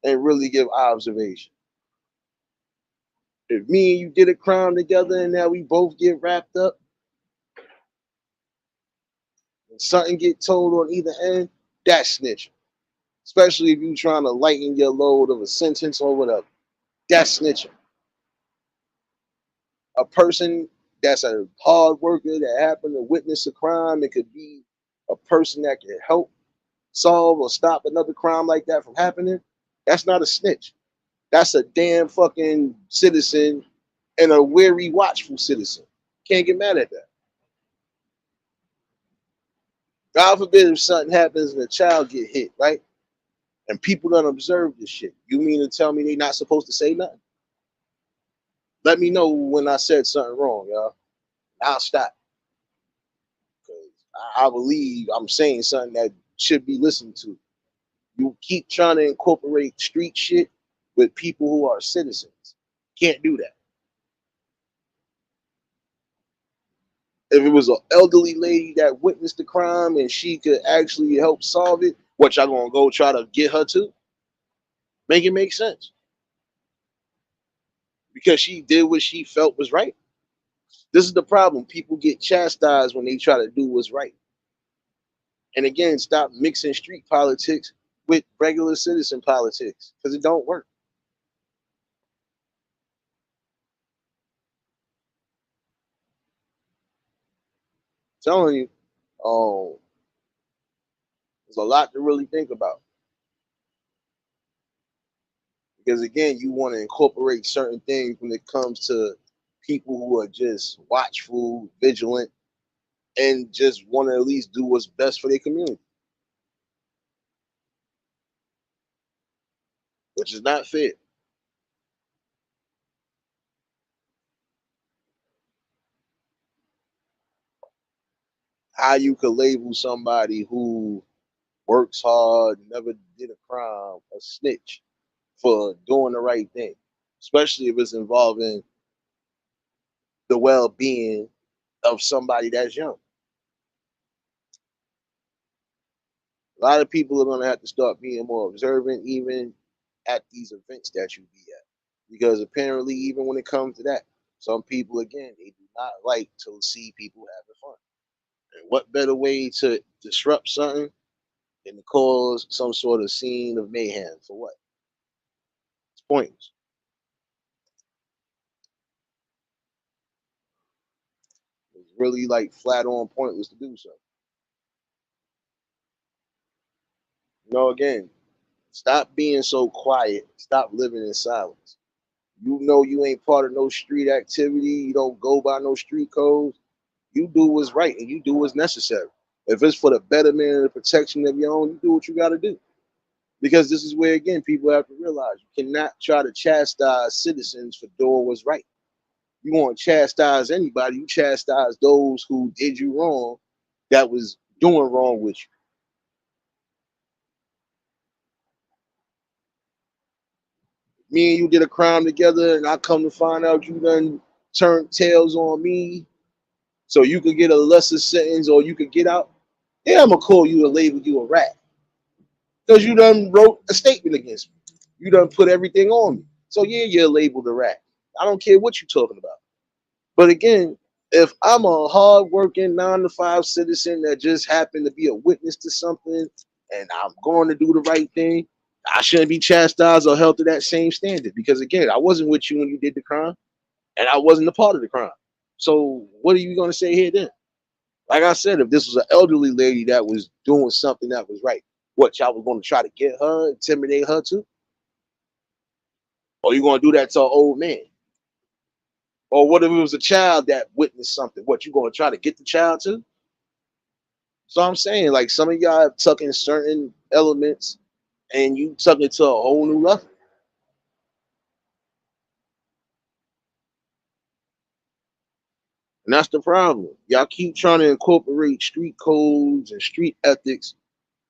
and really give observation. If me and you did a crime together and now we both get wrapped up and something get told on either end, that's snitching. Especially if you trying to lighten your load of a sentence or whatever. That's snitching. A person that's a hard worker that happened to witness a crime, it could be a person that can help solve or stop another crime like that from happening. That's not a snitch. That's a damn fucking citizen and a wary, watchful citizen. Can't get mad at that. God forbid if something happens and a child get hit, right? And people don't observe this shit. You mean to tell me they not supposed to say nothing? Let me know when I said something wrong, y'all. I'll stop. Because I believe I'm saying something that should be listened to. You keep trying to incorporate street shit with people who are citizens. Can't do that. If it was an elderly lady that witnessed the crime and she could actually help solve it, what y'all gonna go try to get her to? Make it make sense. Because she did what she felt was right. This is the problem. People get chastised when they try to do what's right. And again, stop mixing street politics with regular citizen politics because it don't work. I'm telling you, um, there's a lot to really think about. Because again, you want to incorporate certain things when it comes to people who are just watchful, vigilant, and just want to at least do what's best for their community, which is not fair. How you could label somebody who works hard, never did a crime, a snitch for doing the right thing, especially if it's involving the well-being of somebody that's young. A lot of people are going to have to start being more observant, even at these events that you be at, because apparently, even when it comes to that, some people again they do not like to see people having fun. And what better way to disrupt something than to cause some sort of scene of mayhem? For what? It's pointless. It's really like flat on pointless to do so. Again, stop being so quiet. Stop living in silence. You know you ain't part of no street activity. You don't go by no street codes. You do what's right and you do what's necessary. If it's for the betterment and the protection of your own, you do what you got to do. Because this is where again people have to realize you cannot try to chastise citizens for doing what's right. You want to chastise anybody, you chastise those who did you wrong, that was doing wrong with you. Me and you did a crime together, and I come to find out you done turned tails on me, so you could get a lesser sentence or you could get out. Yeah, I'm gonna call you and label you a rat because you done wrote a statement against me. You done put everything on me. So yeah, you're labeled a rat. I don't care what you're talking about. But again, if I'm a hardworking 9 to 5 citizen that just happened to be a witness to something and I'm going to do the right thing, I shouldn't be chastised or held to that same standard because again, I wasn't with you when you did the crime and I wasn't a part of the crime. So what are you going to say here then? Like I said, if this was an elderly lady that was doing something that was right, what y'all was going to try to get her, intimidate her too? Or you going to do that to an old man? Or what if it was a child that witnessed something? What, you going to try to get the child too? So I'm saying, like, some of y'all have tucked in certain elements and you tuck it to a whole new level. And that's the problem. Y'all keep trying to incorporate street codes and street ethics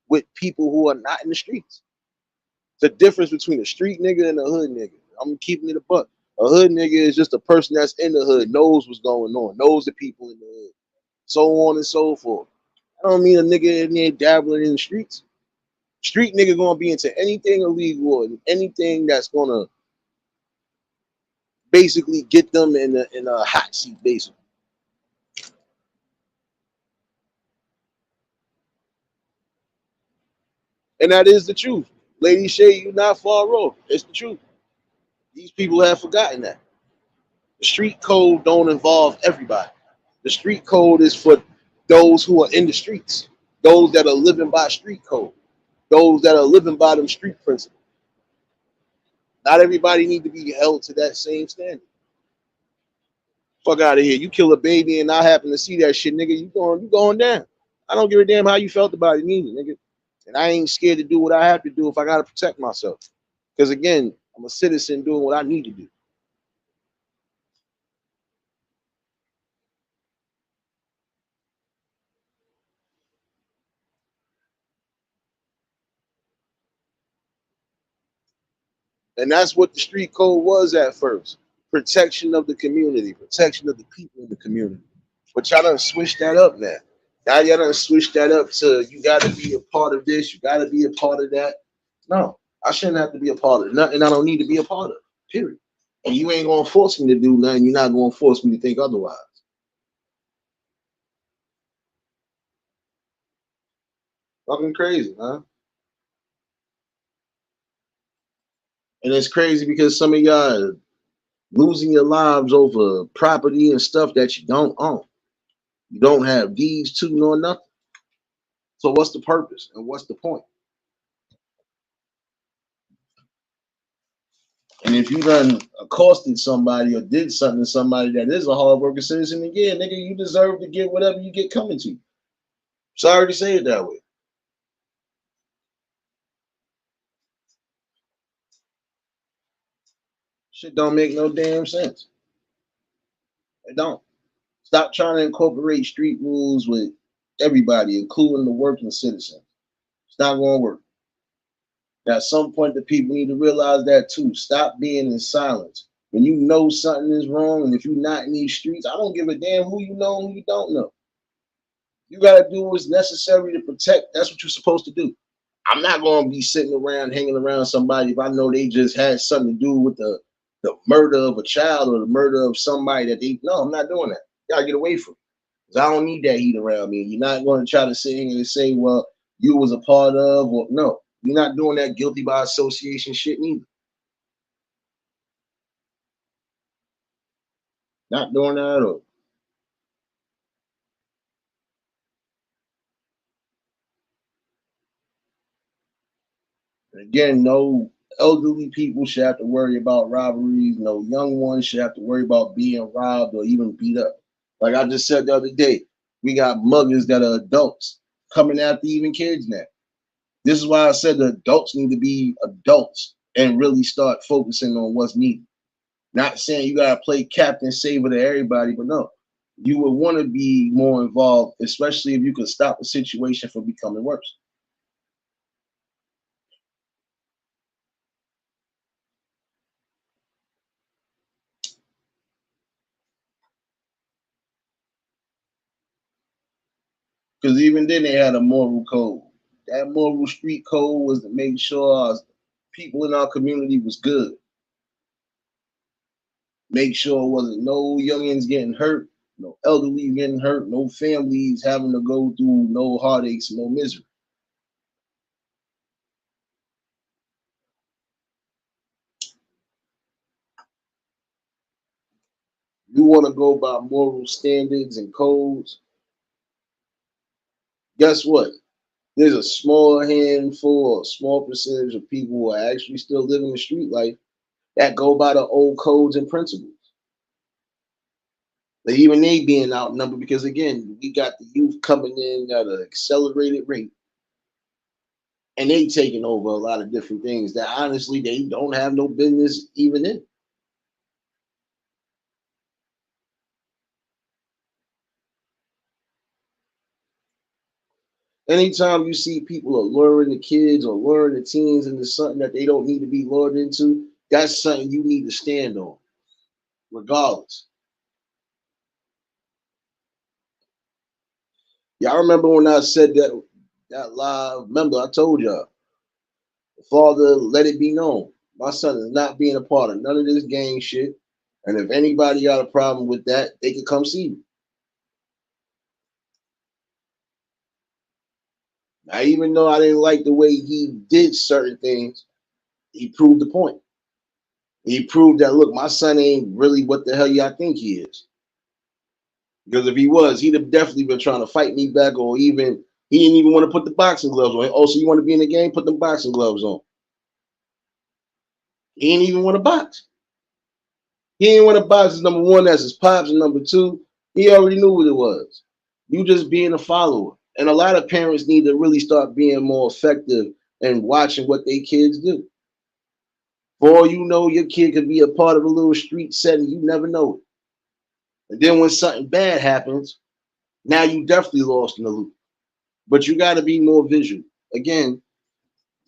with people who are not in the streets. The difference between a street nigga and a hood nigga. I'm keeping it a buck. A hood nigga is just a person that's in the hood, knows what's going on, knows the people in the hood, so on and so forth. I don't mean a nigga in there dabbling in the streets. Street nigga gonna be into anything illegal and anything that's gonna basically get them in a hot seat, basically. And that is the truth. Lady Shay, you not far wrong. It's the truth. These people have forgotten that. The street code don't involve everybody. The street code is for those who are in the streets, those that are living by street code, those that are living by them street principles. Not everybody need to be held to that same standard. Fuck out of here. You kill a baby and I happen to see that shit, nigga, you going down. I don't give a damn how you felt about it neither, nigga. And I ain't scared to do what I have to do if I gotta protect myself. Because again, I'm a citizen doing what I need to do. And that's what the street code was at first. Protection of the community, protection of the people in the community. But y'all done switched that up now. Now y'all done switched that up to you gotta be a part of this, you gotta be a part of that. No, I shouldn't have to be a part of nothing I don't need to be a part of. Period. And you ain't gonna force me to do nothing. You're not gonna force me to think otherwise. Fucking crazy, man. And it's crazy because some of y'all losing your lives over property and stuff that you don't own. You don't have deeds to nor nothing. So what's the purpose and what's the point? And if you done accosted somebody or did something to somebody that is a hardworking citizen, then yeah, nigga, you deserve to get whatever you get coming to you. Sorry to say it that way. Shit don't make no damn sense. It don't. Stop trying to incorporate street rules with everybody, including the working citizen. It's not going to work. At some point, the people need to realize that too. Stop being in silence. When you know something is wrong, and if you're not in these streets, I don't give a damn who you know and who you don't know. You got to do what's necessary to protect. That's what you're supposed to do. I'm not going to be sitting around hanging around somebody if I know they just had something to do with the murder of a child or the murder of somebody that they. No, I'm not doing that. You gotta get away from me. 'Cause I don't need that heat around me. You're not going to try to sit here and say, well, you was a part of, or no. You're not doing that guilty by association shit neither. Not doing that at all. Again, no elderly people should have to worry about robberies. No young ones should have to worry about being robbed or even beat up. Like I just said the other day, we got muggers that are adults coming after even kids now. This is why I said the adults need to be adults and really start focusing on what's needed. Not saying you gotta play captain saver to everybody, but no, you would want to be more involved, especially if you could stop a situation from becoming worse. Because even then they had a moral code. That moral street code was to make sure our people in our community was good. Make sure it wasn't no youngins getting hurt, no elderly getting hurt, no families having to go through no heartaches, no misery. You want to go by moral standards and codes, guess what? There's a small handful or small percentage of people who are actually still living the street life that go by the old codes and principles. But even they being outnumbered because again, we got the youth coming in at an accelerated rate and they taking over a lot of different things that honestly they don't have no business even in. Anytime you see people are luring the kids or luring the teens into something that they don't need to be lured into, that's something you need to stand on, regardless. Y'all remember when I said that live? Remember I told y'all, Father, let it be known, my son is not being a part of none of this gang shit. And if anybody got a problem with that, they could come see me. Now, even though I didn't like the way he did certain things, he proved the point. He proved that look, my son ain't really what the hell y'all think he is. Because if he was, he'd have definitely been trying to fight me back, or even he didn't even want to put the boxing gloves on. Oh, so you want to be in the game? Put the boxing gloves on. He didn't even want to box. He didn't want to box. Is number one, that's his pops, and number two, he already knew what it was. You just being a follower. And a lot of parents need to really start being more effective and watching what their kids do. For all you know, your kid could be a part of a little street setting. You never know it. And then when something bad happens, now you definitely lost in the loop. But you got to be more visual. Again,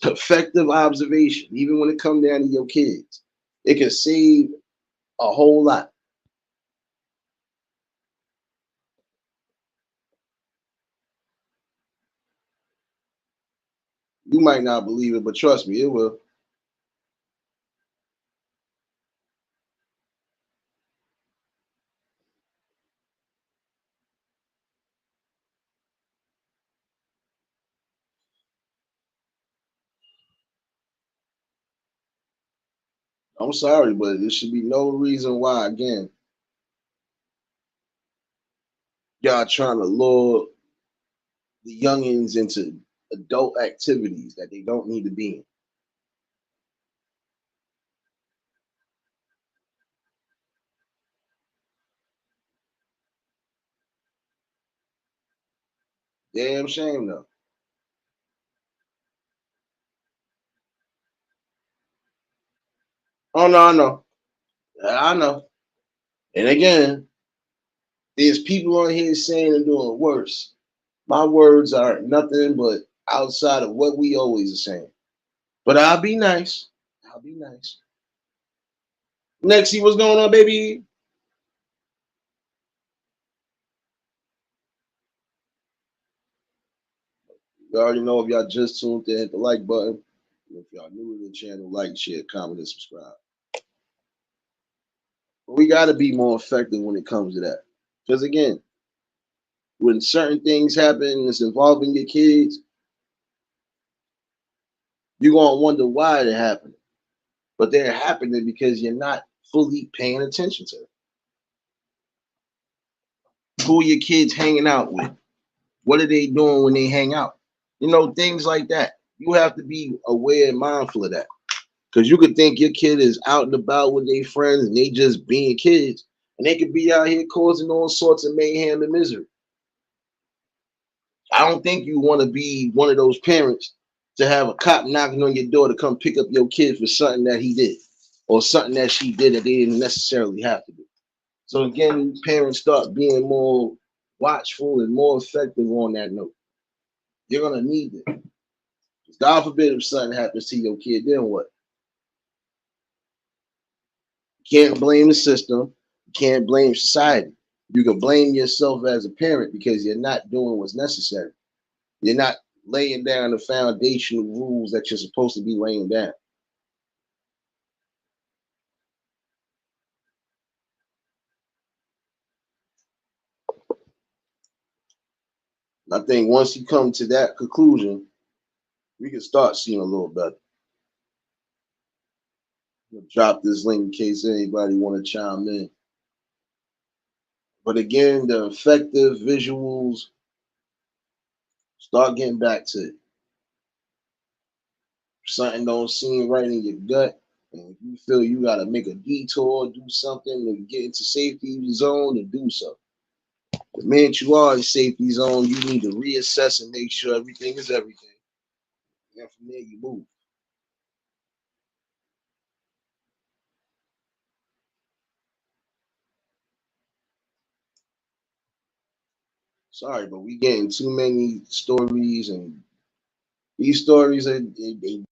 effective observation, even when it comes down to your kids, it can save a whole lot. You might not believe it, but trust me, it will. I'm sorry, but there should be no reason why, again, y'all trying to lure the youngins into adult activities that they don't need to be in. Damn shame though. Oh no, I know. I know. And again, there's people on here saying and doing worse. My words are nothing but outside of what we always are saying. But I'll be nice. I'll be nice. Next, see what's going on, baby. You already know if y'all just tuned in, hit the like button. If y'all new to the channel, like, share, comment, and subscribe. But we got to be more effective when it comes to that. Because again, when certain things happen and it's involving your kids, you're going to wonder why it happened. But they're happening because you're not fully paying attention to it. Who are your kids hanging out with? What are they doing when they hang out? You know, things like that. You have to be aware and mindful of that. Because you could think your kid is out and about with their friends and they just being kids, and they could be out here causing all sorts of mayhem and misery. I don't think you want to be one of those parents to have a cop knocking on your door to come pick up your kid for something that he did or something that she did that they didn't necessarily have to do. So again, parents start being more watchful and more effective on that note. You're gonna need it. God forbid if something happens to your kid, then what? You can't blame the system. You can't blame society. You can blame yourself as a parent because you're not doing what's necessary. You're not laying down the foundational rules that you're supposed to be laying down. I think once you come to that conclusion, we can start seeing a little better. I'll drop this link in case anybody want to chime in. But again, the effective visuals, start getting back to it. If something don't seem right in your gut, and if you feel you got to make a detour, do something to get into safety zone, to do so. The minute you are in safety zone, you need to reassess and make sure everything is everything. And from there, you move. Sorry, but we getting too many stories, and these stories are they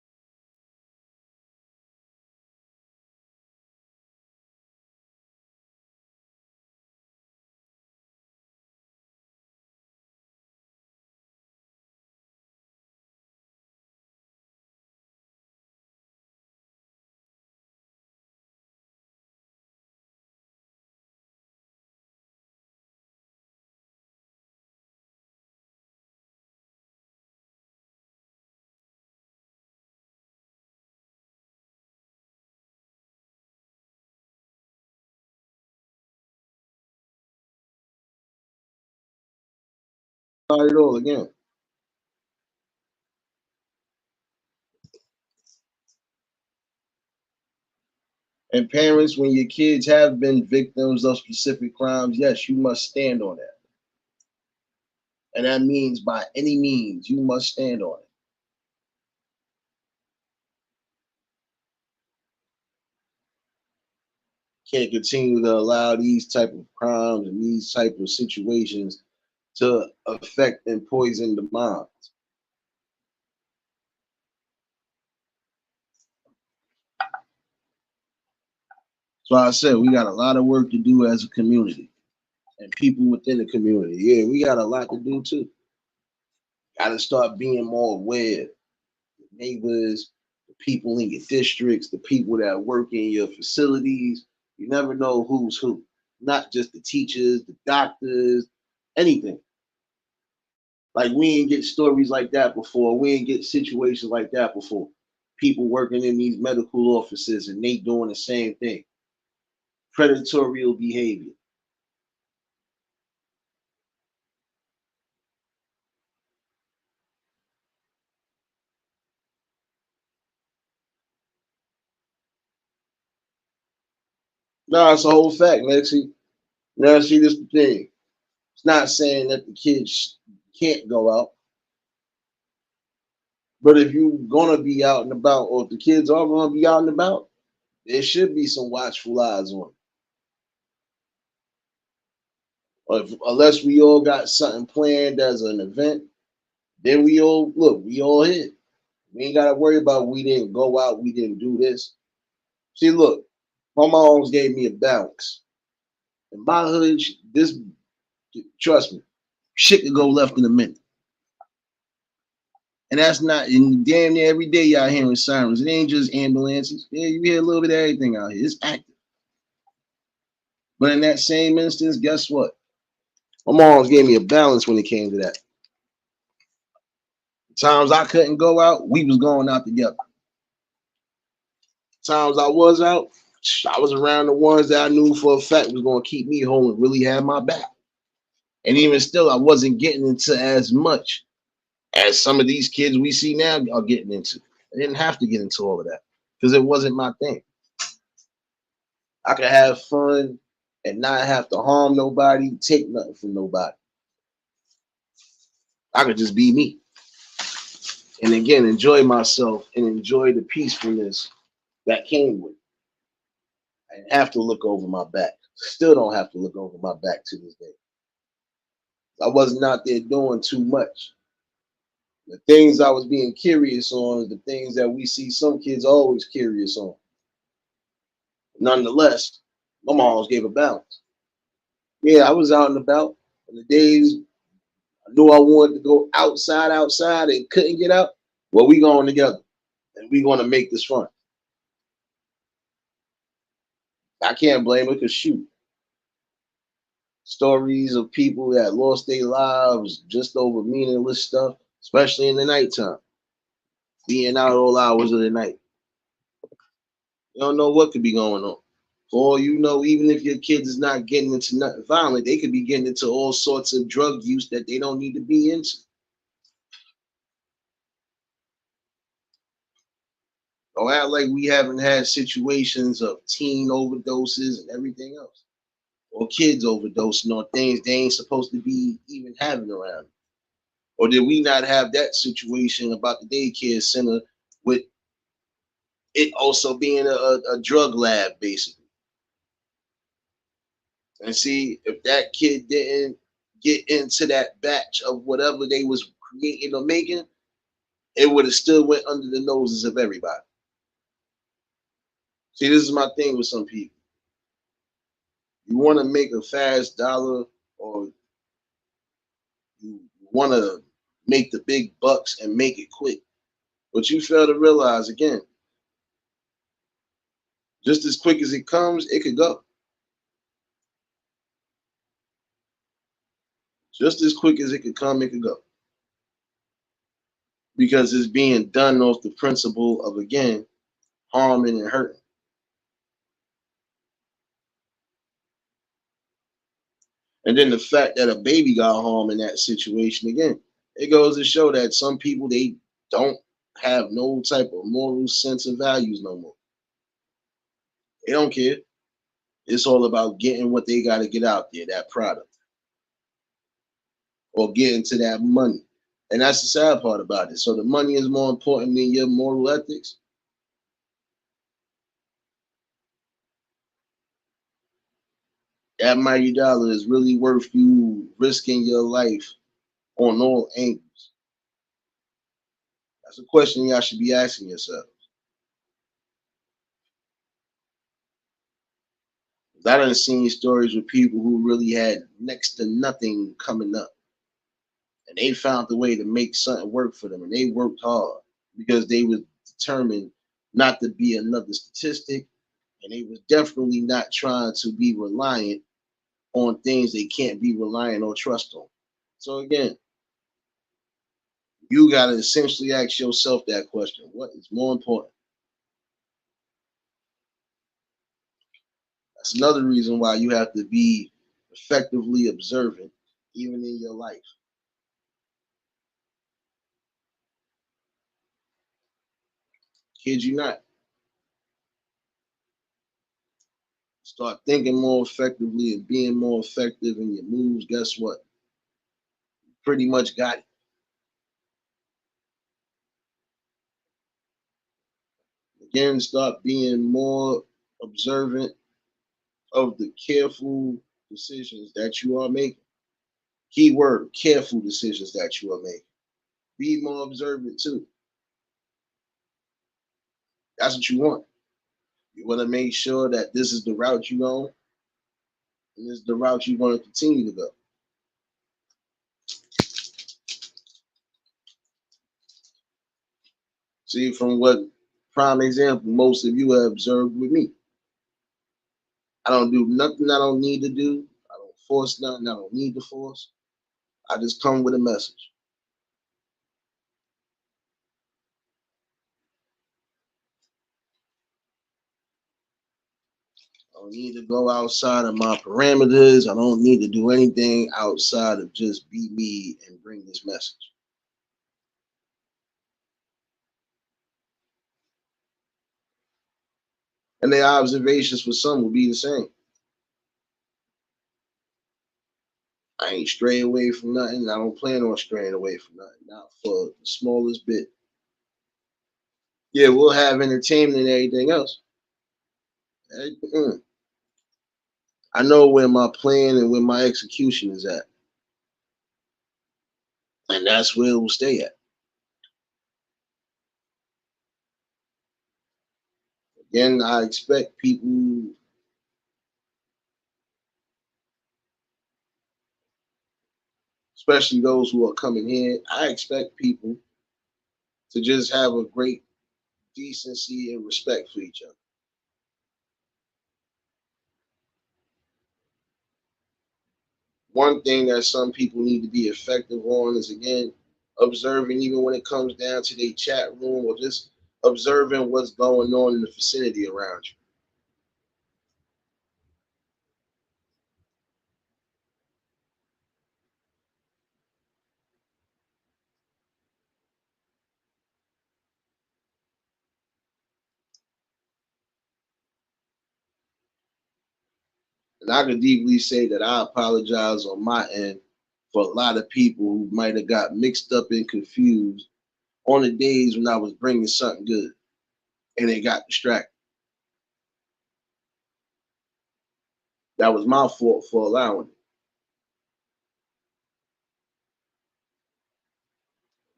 start it all again. And parents, when your kids have been victims of specific crimes, yes, you must stand on that. And that means by any means, you must stand on it. Can't continue to allow these type of crimes and these type of situations to affect and poison the mind. So I said we got a lot of work to do as a community and people within the community. Yeah, we got a lot to do too. Got to start being more aware. The neighbors, the people in your districts, the people that work in your facilities. You never know who's who. Not just the teachers, the doctors, anything. Like we ain't get stories like that before. We ain't get situations like that before. People working in these medical offices and they doing the same thing. Predatory behavior. Nah, it's a whole fact, Lexi. Now, see, this the thing. It's not saying that the kids can't go out, but if you're gonna be out and about, or if the kids are gonna be out and about, there should be some watchful eyes on them. Or if, unless we all got something planned as an event, then we all look, we all hit. We ain't gotta worry about we didn't go out, we didn't do this. See, look, my mom's gave me a balance. In my hood, this trust me, shit could go left in a minute. And that's not in damn near every day y'all hearing sirens. It ain't just ambulances. Yeah, you hear a little bit of everything out here. It's active. But in that same instance, guess what? My mom's gave me a balance when it came to that. Times I couldn't go out, we was going out together. Times I was out, I was around the ones that I knew for a fact was gonna keep me home and really have my back. And even still, I wasn't getting into as much as some of these kids we see now are getting into. I didn't have to get into all of that. because it wasn't my thing. I could have fun and not have to harm nobody, take nothing from nobody. I could just be me. And again, enjoy myself and enjoy the peacefulness that came with it. I didn't have to look over my back. Still don't have to look over my back to this day. I wasn't out there doing too much. The things I was being curious on, the things that we see some kids always curious on. Nonetheless, my mom always gave a balance. Yeah, I was out and about. On the days I knew I wanted to go outside, and couldn't get out, well, we going together. And we going to make this fun. I can't blame her because shoot, stories of people that lost their lives just over meaningless stuff, especially in the nighttime, being out all hours of the night. You don't know what could be going on. For all you know, even if your kids is not getting into nothing violent, they could be getting into all sorts of drug use that they don't need to be into. Don't act like we haven't had situations of teen overdoses and everything else, or kids overdosing on things they ain't supposed to be even having around. Or did we not have that situation about the daycare center with it also being a drug lab, basically? And see, if that kid didn't get into that batch of whatever they was creating or making, it would have still went under the noses of everybody. See, this is my thing with some people. You want to make a fast dollar, or you want to make the big bucks and make it quick. But you fail to realize, again, just as quick as it comes, it could go. Just as quick as it could come, it could go. Because it's being done off the principle of, again, harming and hurting. And then the fact that a baby got harmed in that situation, again, it goes to show that some people, they don't have no type of moral sense of values no more. They don't care. It's all about getting what they got to get out there, that product, or getting to that money. And that's the sad part about it. So the money is more important than your moral ethics. That mighty dollar is really worth you risking your life on all angles. That's a question y'all should be asking yourself. I done seen stories with people who really had next to nothing coming up, and they found the way to make something work for them, and they worked hard because they was determined not to be another statistic, and they was definitely not trying to be reliant on things they can't be reliant or trust on. So again, you got to essentially ask yourself that question: what is more important? That's another reason why you have to be effectively observant, even in your life. Kid you not. Start thinking more effectively and being more effective in your moves. Guess what? You pretty much got it. Again, start being more observant of the careful decisions that you are making. Keyword, careful decisions that you are making. Be more observant too. That's what you want. You want to make sure that this is the route you're going, and this is the route you're going to continue to go. See, from what prime example most of you have observed with me. I don't do nothing I don't need to do. I don't force nothing I don't need to force. I just come with a message. I don't need to go outside of my parameters. I don't need to do anything outside of just be me and bring this message. and their observations for some will be the same. I ain't straying away from nothing. I don't plan on straying away from nothing, not for the smallest bit. Yeah, we'll have entertainment and everything else. I know where my plan and where my execution is at, and that's where it will stay at. Again, I expect people, especially those who are coming here, I expect people to just have a great decency and respect for each other. One thing that some people need to be effective on is, again, observing, even when it comes down to their chat room, or just observing what's going on in the vicinity around you. And I could deeply say that I apologize on my end for a lot of people who might have got mixed up and confused on the days when I was bringing something good and they got distracted. That was my fault for allowing it.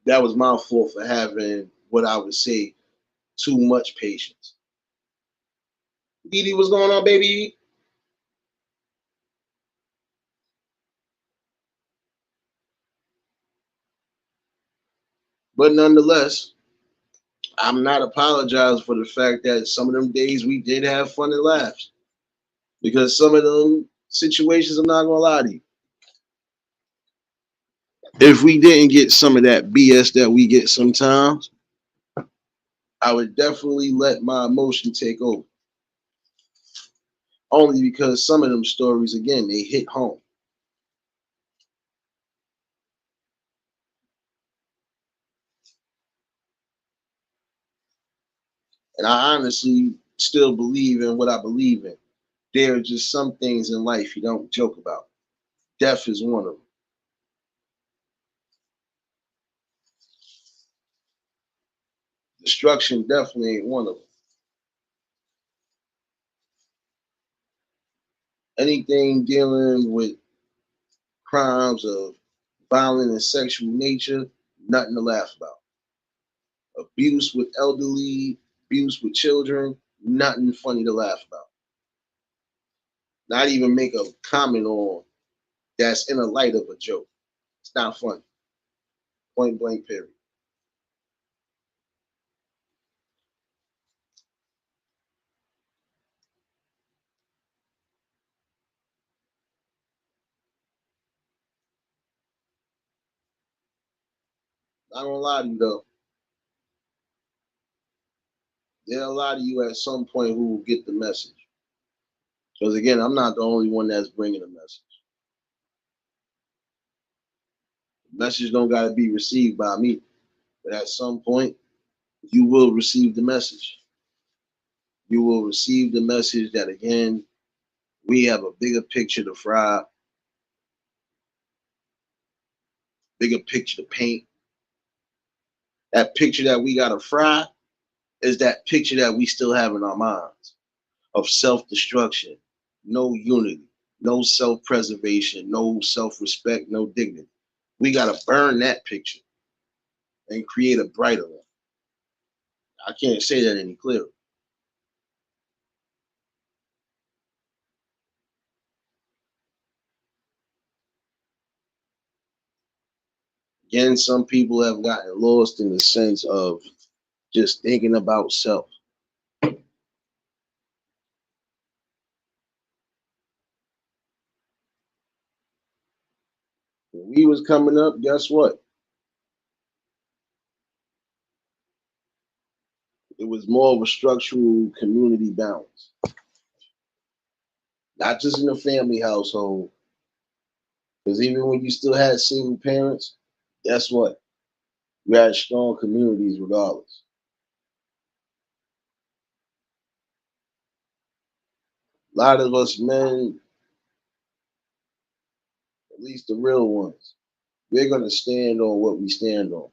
That was my fault for having what I would say too much patience. Didi, what's going on, baby? But nonetheless, I'm not apologizing for the fact that some of them days we did have fun and laughs. Because some of them situations, I'm not gonna lie to you, if we didn't get some of that BS that we get sometimes, I would definitely let my emotion take over. Only because some of them stories, again, they hit home. And I honestly still believe in what I believe in. There are just some things in life you don't joke about. Death is one of them. Destruction definitely ain't one of them. Anything dealing with crimes of violent and sexual nature, nothing to laugh about. Abuse with elderly, abuse with children, nothing funny to laugh about. Not even make a comment on that's in a light of a joke. It's not funny. Point blank, period. Not gonna lie to you though. There are a lot of you at some point who will get the message. Because again, I'm not the only one that's bringing a message. The message don't gotta be received by me, but at some point, you will receive the message. You will receive the message that, again, we have a bigger picture to fry, bigger picture to paint. That picture that we gotta fry is that picture that we still have in our minds of self-destruction, no unity, no self-preservation, no self-respect, no dignity. We gotta burn that picture and create a brighter one. I can't say that any clearer. Again, some people have gotten lost in the sense of just thinking about self. When we was coming up, guess what? It was more of a structural community balance, not just in the family household. Because even when you still had single parents, guess what? You had strong communities regardless. A lot of us men, at least the real ones, we're gonna stand on what we stand on,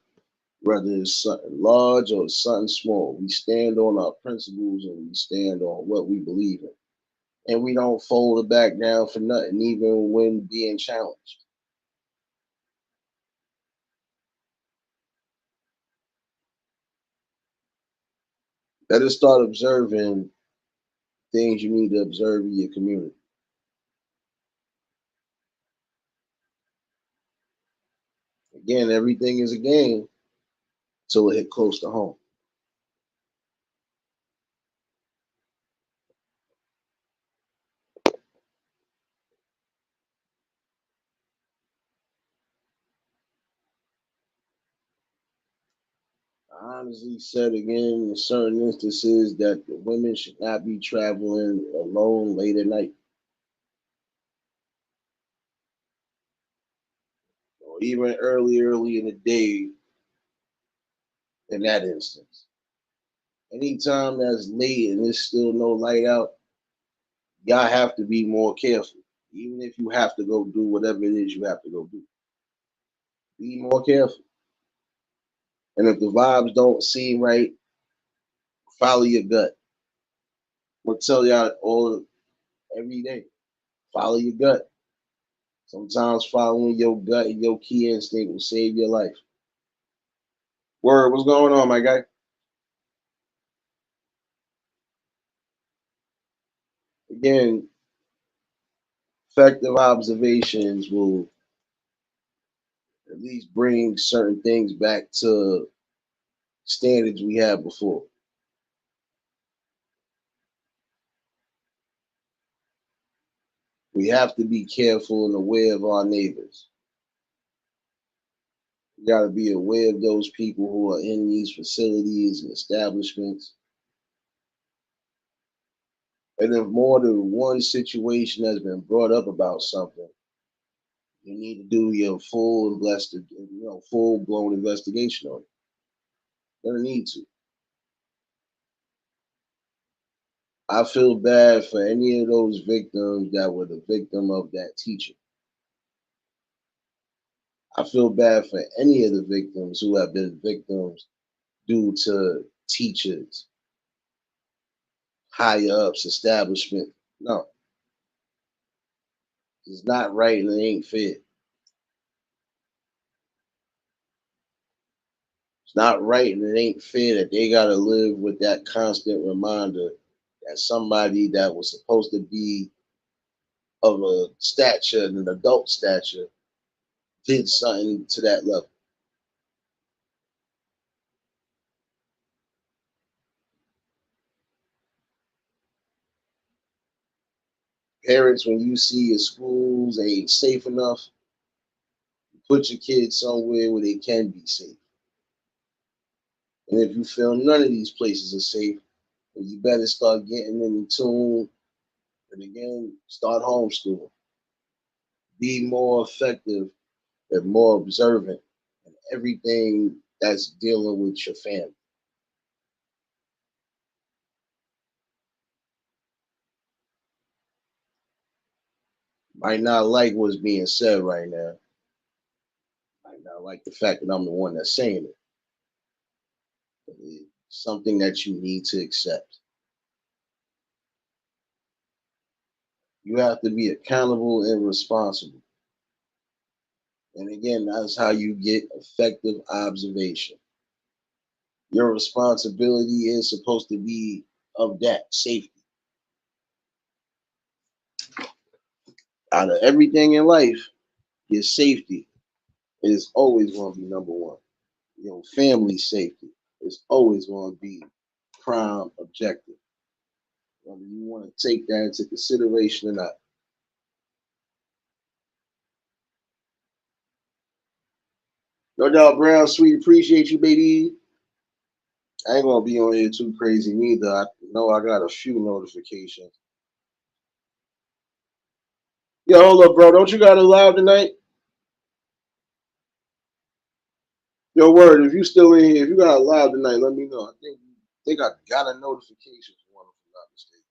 whether it's something large or something small. We stand on our principles and we stand on what we believe in. And we don't fold it back down for nothing, even when being challenged. Better start observing things you need to observe in your community. Again, everything is a game till it hit close to home. I honestly said again in certain instances that the women should not be traveling alone late at night or even early in the day in that instance. Anytime that's late and there's still no light out, y'all have to be more careful. Even if you have to go do whatever it is you have to go do, be more careful. And if the vibes don't seem right, follow your gut. I'm gonna tell y'all all every day. Follow your gut. Sometimes following your gut and your key instinct will save your life. Word, what's going on, my guy? Again, effective observations will at least bring certain things back to standards we had before. We have to be careful and aware of our neighbors. We got to be aware of those people who are in these facilities and establishments. And if more than one situation has been brought up about something, you need to do your full blown investigation on it. You're gonna need to. I feel bad for any of those victims that were the victim of that teacher. I feel bad for any of the victims who have been victims due to teachers, higher ups, establishment. No, it's not right and it ain't fair. It's not right and it ain't fair that they gotta live with that constant reminder that somebody that was supposed to be of a stature, an adult stature, did something to that level. Parents, when you see your schools ain't safe enough, put your kids somewhere where they can be safe. And if you feel none of these places are safe, then you better start getting in tune and again start homeschooling. Be more effective and more observant in everything that's dealing with your family. Might not like what's being said right now. Might not like the fact that I'm the one that's saying it. But it's something that you need to accept. You have to be accountable and responsible. And again, that's how you get effective observation. Your responsibility is supposed to be of that safety. Out of everything in life, your safety is always going to be number one. Your family safety is always going to be prime objective. Whether you want to take that into consideration or not. No doubt, Brown, sweet, appreciate you, baby. I ain't gonna be on here too crazy neither. I know I got a few notifications. Yo, hold up, bro. Don't you got it live tonight? Yo, word. If you still in here, if you got it live tonight, let me know. I think I got a notification for one, if I'm not mistaken.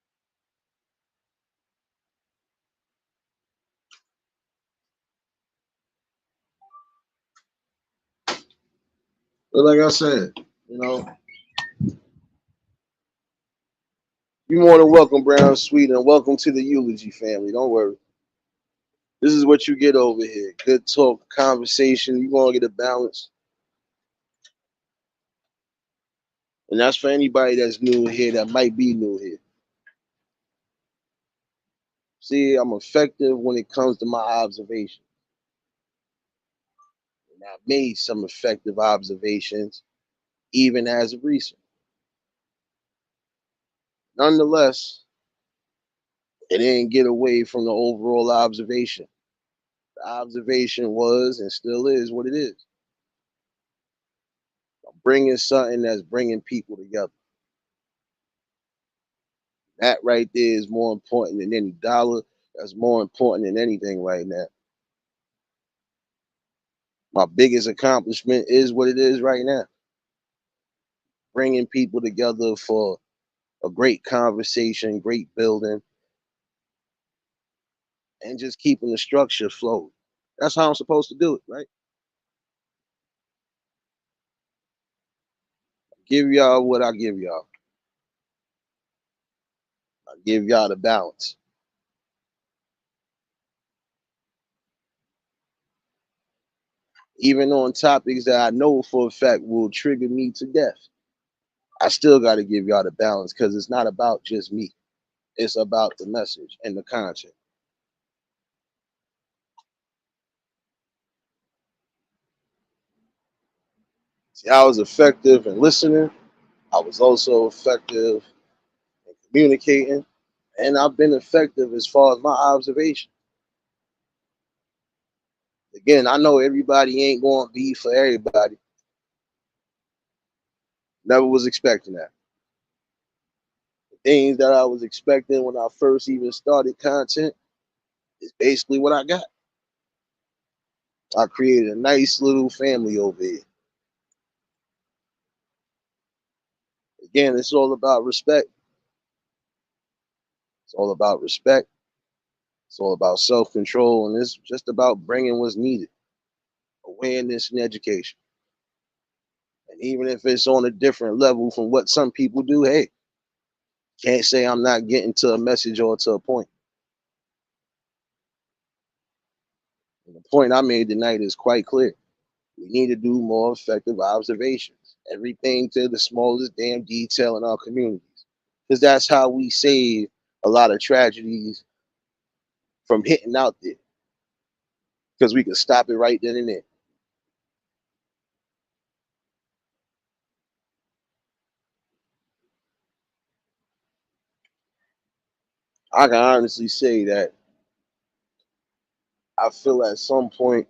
But like I said, you know, you're more than welcome, Brown Sweet, and welcome to the eulogy family. Don't worry. This is what you get over here. Good talk, conversation. You're gonna get a balance. And that's for anybody that's new here, that might be new here. See, I'm effective when it comes to my observation. And I've made some effective observations, even as of recent. Nonetheless, it didn't get away from the overall observation. The observation was and still is what it is. I'm bringing something that's bringing people together. That right there is more important than any dollar. That's more important than anything right now. My biggest accomplishment is what it is right now. Bringing people together for a great conversation, great building, and just keeping the structure flow. That's how I'm supposed to do it, right? Give y'all what I give y'all. I give y'all the balance. Even on topics that I know for a fact will trigger me to death, I still got to give y'all the balance because it's not about just me. It's about the message and the content. See, I was effective in listening. I was also effective in communicating, and I've been effective as far as my observation. Again, I know everybody ain't going to be for everybody. Never was expecting that. The things that I was expecting when I first even started content is basically what I got. I created a nice little family over here. Again, it's all about respect. It's all about respect. It's all about self control. And it's just about bringing what's needed, awareness and education. And even if it's on a different level from what some people do, hey, can't say I'm not getting to a message or to a point. And the point I made tonight is quite clear. We need to do more effective observations, everything to the smallest damn detail in our communities. Because that's how we save a lot of tragedies from hitting out there. Because we can stop it right then and there. I can honestly say that I feel at some point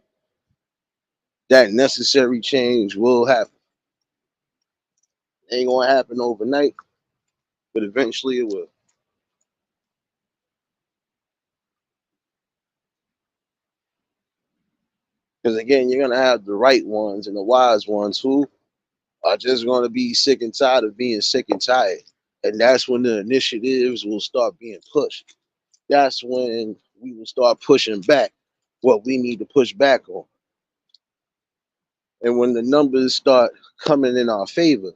that necessary change will happen. It ain't gonna happen overnight, but eventually it will. Because again, you're gonna have the right ones and the wise ones who are just gonna be sick and tired of being sick and tired. And that's when the initiatives will start being pushed. That's when we will start pushing back what we need to push back on. And when the numbers start coming in our favor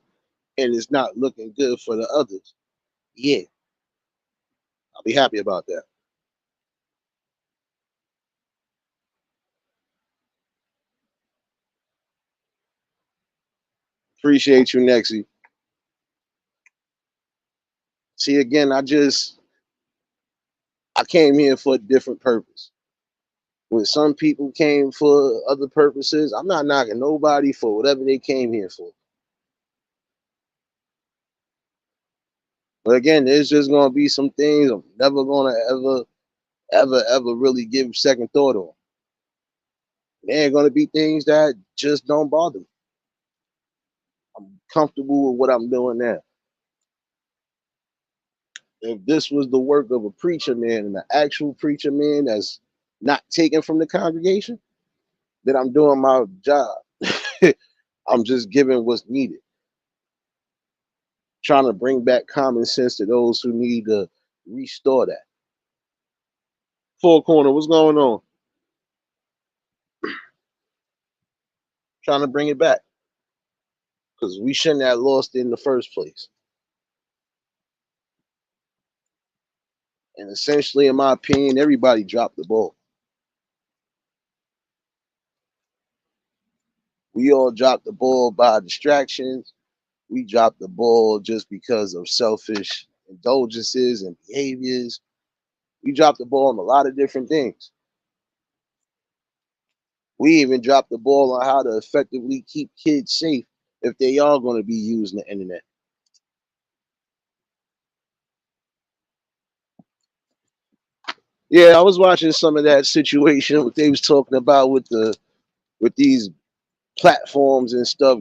and it's not looking good for the others, yeah, I'll be happy about that. Appreciate you, Nexie. See, again, I came here for a different purpose. When some people came for other purposes, I'm not knocking nobody for whatever they came here for. But again, there's just gonna be some things I'm never gonna ever really give second thought on. There are gonna be things that just don't bother me. I'm comfortable with what I'm doing now. If this was the work of a preacher man and an actual preacher man that's not taken from the congregation, then I'm doing my job. I'm just giving what's needed, trying to bring back common sense to those who need to restore that. Four corner, what's going on? Trying to bring it back. because we shouldn't have lost it in the first place. And essentially, in my opinion, everybody dropped the ball. We all dropped the ball by distractions. We dropped the ball just because of selfish indulgences and behaviors. We dropped the ball on a lot of different things. We even dropped the ball on how to effectively keep kids safe if they are going to be using the internet. Yeah, I was watching some of that situation what they was talking about with these platforms and stuff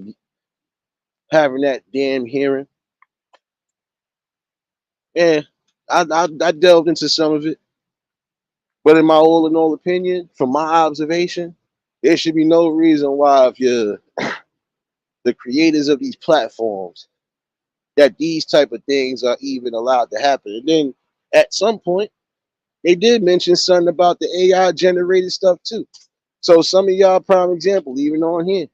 having that damn hearing. Yeah, I delved into some of it, but in my all in all opinion, from my observation, there should be no reason why if you're the creators of these platforms that these type of things are even allowed to happen. And then at some point, they did mention something about the AI generated stuff too. So some of y'all prime example, even on here,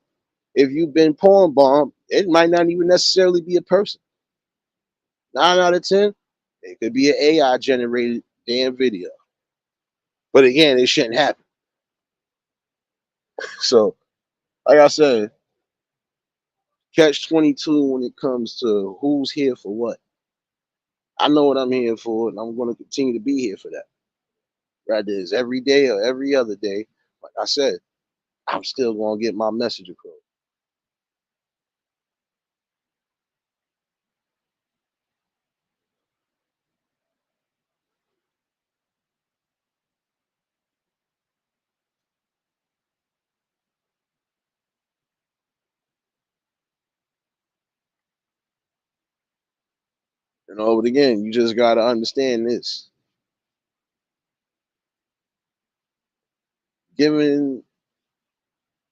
if you've been porn bombed, it might not even necessarily be a person. 9 out of 10, it could be an AI generated damn video. But again, it shouldn't happen. So, like I said, catch 22 when it comes to who's here for what. I know what I'm here for, and I'm going to continue to be here for that. Whether it's every day or every other day, like I said, I'm still going to get my message across. But again, you just got to understand this. Given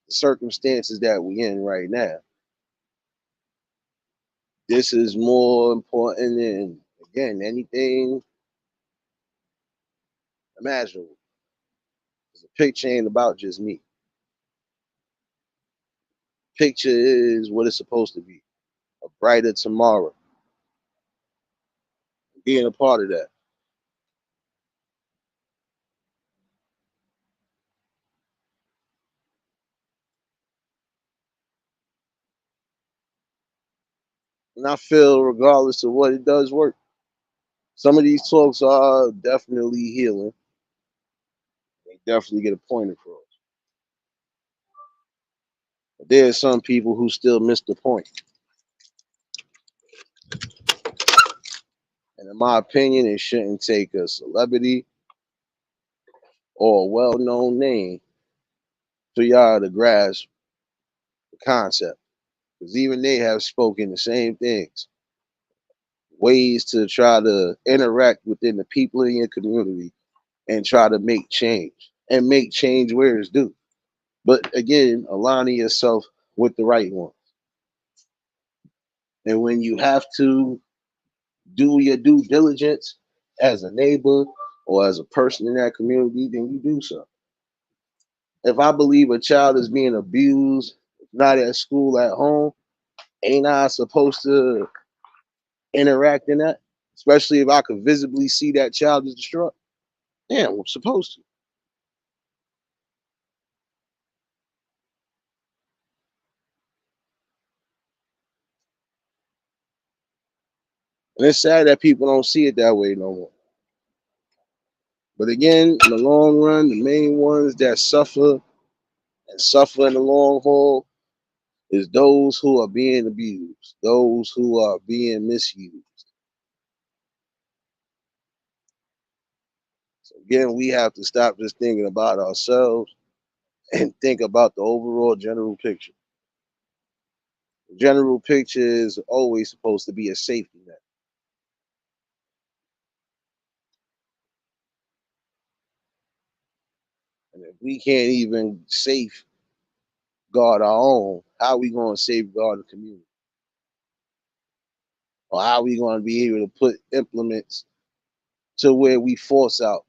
the circumstances that we in right now, this is more important than, again, anything imaginable. The picture ain't about just me. Picture is what it's supposed to be. A brighter tomorrow. Being a part of that. And I feel regardless of what, it does work. Some of these talks are definitely healing. They definitely get a point across. But there are some people who still miss the point. And in my opinion, it shouldn't take a celebrity or a well-known name for y'all to grasp the concept. Because even they have spoken the same things. Ways to try to interact within the people in your community and try to make change. And make change where it's due. But again, aligning yourself with the right one. And when you have to do your due diligence as a neighbor or as a person in that community, then you do so. If I believe a child is being abused, not at school, at home, ain't I supposed to interact in that? Especially if I could visibly see that child is distraught. Yeah, I'm supposed to. And it's sad that people don't see it that way no more. But again, in the long run, the main ones that suffer and suffer in the long haul is those who are being abused, those who are being misused. So again, we have to stop just thinking about ourselves and think about the overall general picture. The general picture is always supposed to be a safety net. And if we can't even safeguard our own, how are we going to safeguard the community? Or how are we going to be able to put implements to where we force out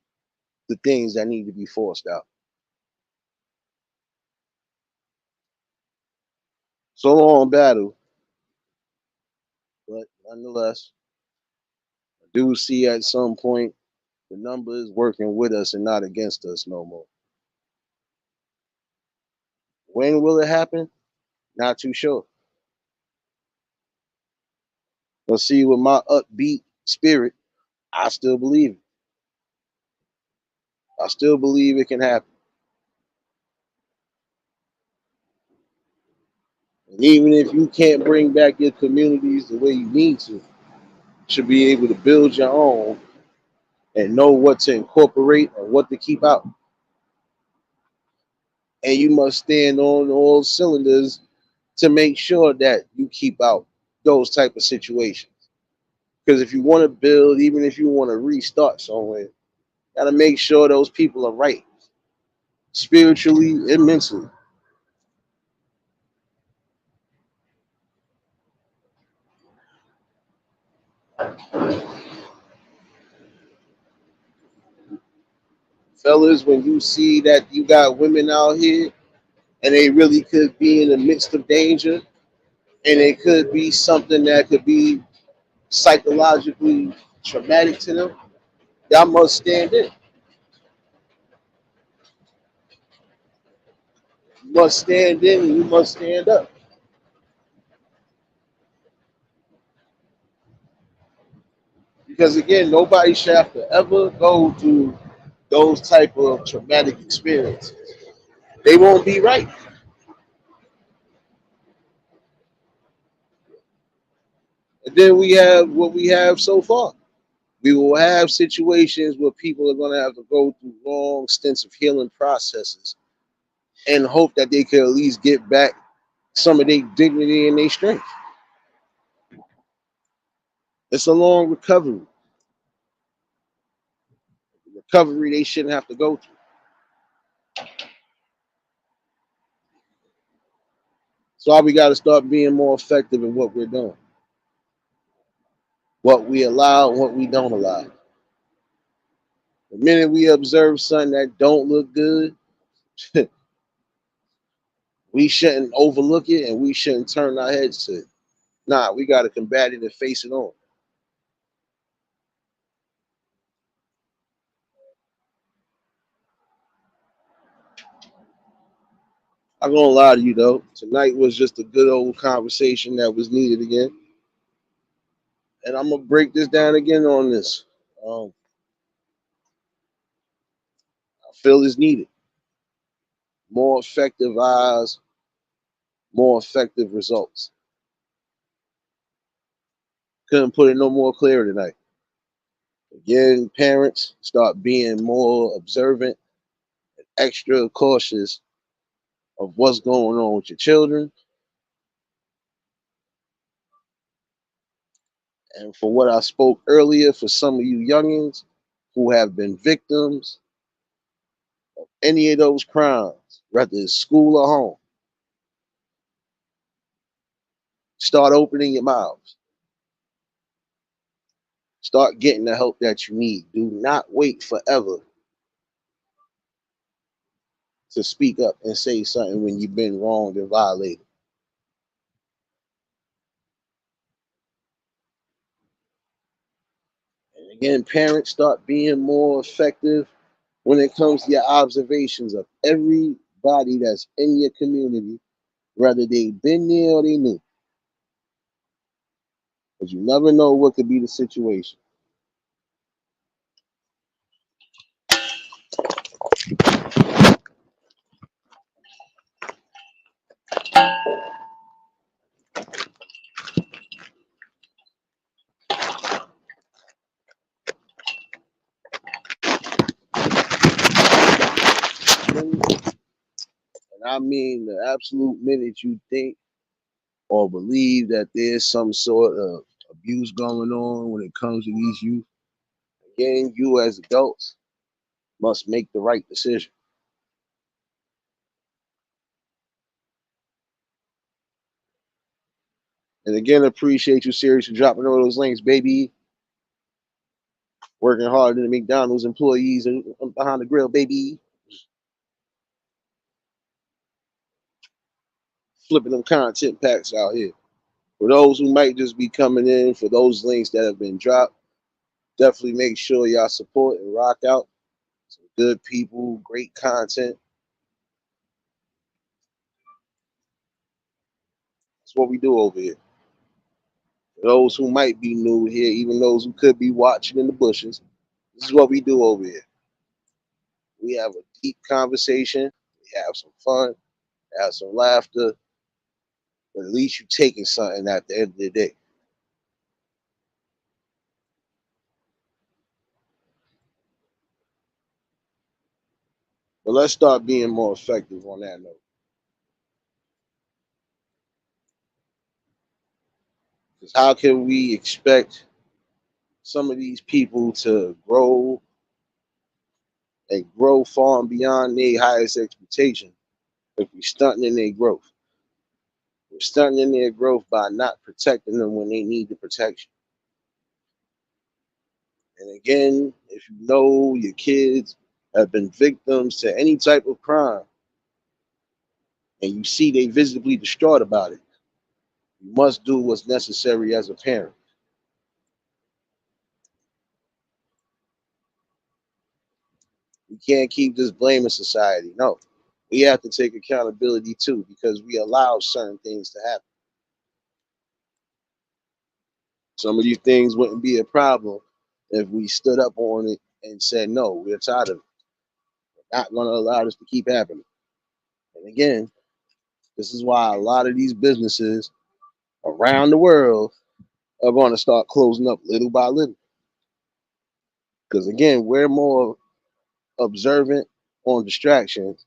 the things that need to be forced out? So long, battle. nonetheless, I do see at some point the number is working with us and not against us no more. When will it happen? Not too sure. But see, with my upbeat spirit, I still believe it. I still believe it can happen. And even if you can't bring back your communities the way you need to, you should be able to build your own and know what to incorporate and what to keep out. And you must stand on all cylinders to make sure that you keep out those type of situations. Because if you want to build, even if you want to restart somewhere, got to make sure those people are right, spiritually and mentally. Fellas, when you see that you got women out here and they really could be in the midst of danger, and it could be something that could be psychologically traumatic to them, y'all must stand in. You must stand in and you must stand up. Because again, nobody should have to ever go through those type of traumatic experiences. They won't be right. And then we have what we have so far. We will have situations where people are going to have to go through long stints of healing processes and hope that they can at least get back some of their dignity and their strength. It's a long recovery they shouldn't have to go through. So why we got to start being more effective in what we're doing, what we allow, and what we don't allow. The minute we observe something that don't look good, we shouldn't overlook it and we shouldn't turn our heads to it. Nah, we got to combat it and face it on. I'm gonna lie to you though. Tonight was just a good old conversation that was needed again, and I'm gonna break this down again on this. Um, I feel is needed. More effective eyes, more effective results. Couldn't put it no more clear tonight. Again, parents start being more observant, extra cautious of what's going on with your children. And for what I spoke earlier, for some of you youngins who have been victims of any of those crimes, whether it's school or home, start opening your mouths. Start getting the help that you need. Do not wait forever to speak up and say something when you've been wronged and violated. And again, parents start being more effective when it comes to your observations of everybody that's in your community, whether they've been there or they knew. Because you never know what could be the situation. And I mean, the absolute minute you think or believe that there's some sort of abuse going on when it comes to these youth, again, you as adults must make the right decision. And again, appreciate you, Sirius, for dropping all those links, baby. Working harder than the McDonald's employees and behind the grill, baby. Flipping them content packs out here. For those who might just be coming in, for those links that have been dropped, definitely make sure y'all support and rock out. Some good people, great content. That's what we do over here. For those who might be new here, even those who could be watching in the bushes, this is what we do over here. We have a deep conversation, we have some fun, have some laughter, but at least you're taking something at the end of the day. But let's start being more effective on that note. Because how can we expect some of these people to grow and grow far and beyond their highest expectation if we're stunting in their growth? We're stunting in their growth by not protecting them when they need the protection. And again, if you know your kids have been victims to any type of crime and you see they visibly distraught about it, you must do what's necessary as a parent. We can't keep just blaming society. No, we have to take accountability too because we allow certain things to happen. Some of these things wouldn't be a problem if we stood up on it and said, no, we're tired of it. We're not going to allow this to keep happening. And again, this is why a lot of these businesses around the world are going to start closing up little by little. Because again, we're more observant on distractions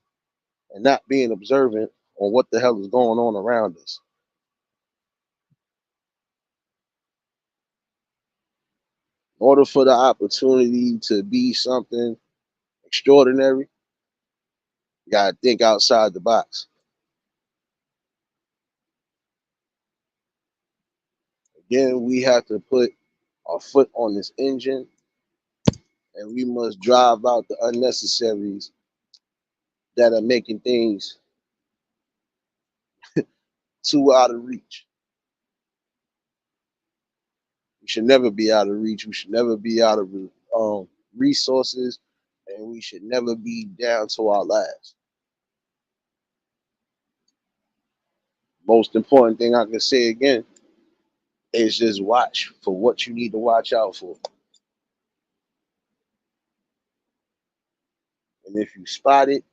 and not being observant on what the hell is going on around us. In order for the opportunity to be something extraordinary, you got to think outside the box. Again, we have to put our foot on this engine and we must drive out the unnecessaries that are making things too out of reach. We should never be out of reach. We should never be out of resources, and we should never be down to our last. Most important thing I can say again is just watch for what you need to watch out for. And if you spot it,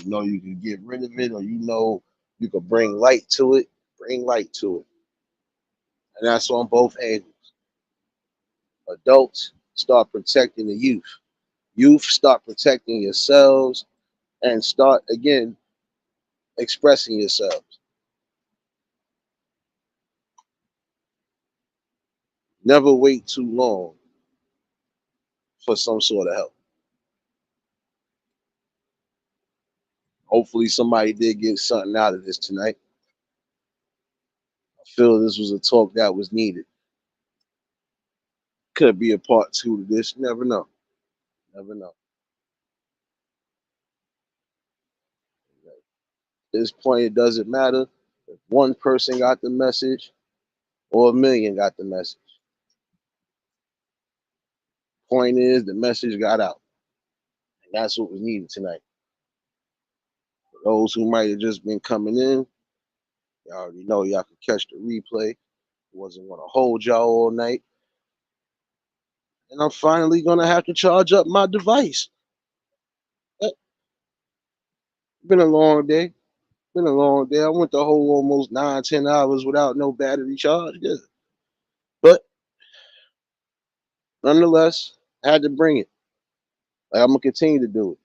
you know you can get rid of it, or you know you can bring light to it, bring light to it. And that's on both angles. Adults, start protecting the youth. Youth, start protecting yourselves and start again expressing yourselves. Never wait too long for some sort of help. Hopefully somebody did get something out of this tonight. I feel this was a talk that was needed. Could be a part two to this. Never know. Never know. At this point, it doesn't matter if one person got the message or a million got the message. Point is, the message got out. And that's what was needed tonight. For those who might have just been coming in, y'all already know y'all can catch the replay. Wasn't going to hold y'all all night. And I'm finally going to have to charge up my device. It's been a long day. Been a long day. I went the whole almost 9, 10 hours without no battery charge. Yeah. But nonetheless, I had to bring it. Like, I'm gonna continue to do it.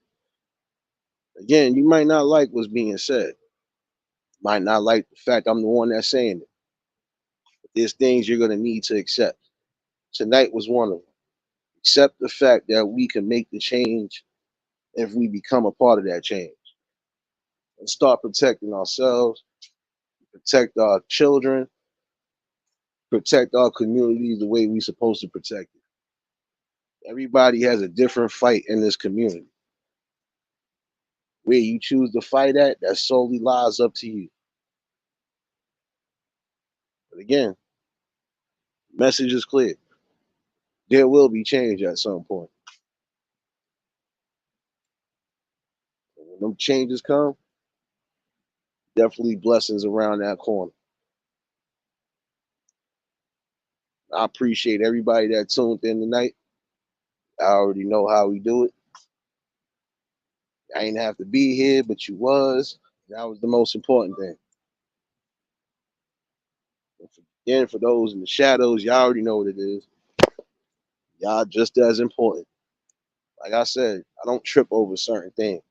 Again, you might not like what's being said. Might not like the fact I'm the one that's saying it. But there's things you're gonna need to accept. Tonight was one of them. Accept the fact that we can make the change if we become a part of that change. And start protecting ourselves, protect our children, protect our communities the way we're supposed to protect it. Everybody has a different fight in this community. Where you choose to fight at, that solely lies up to you. But again, message is clear. There will be change at some point. And when them changes come, definitely blessings around that corner. I appreciate everybody that tuned in tonight. I already know how we do it. I ain't have to be here, but you was. That was the most important thing. Again, for those in the shadows, y'all already know what it is. Y'all just as important. Like I said, I don't trip over certain things.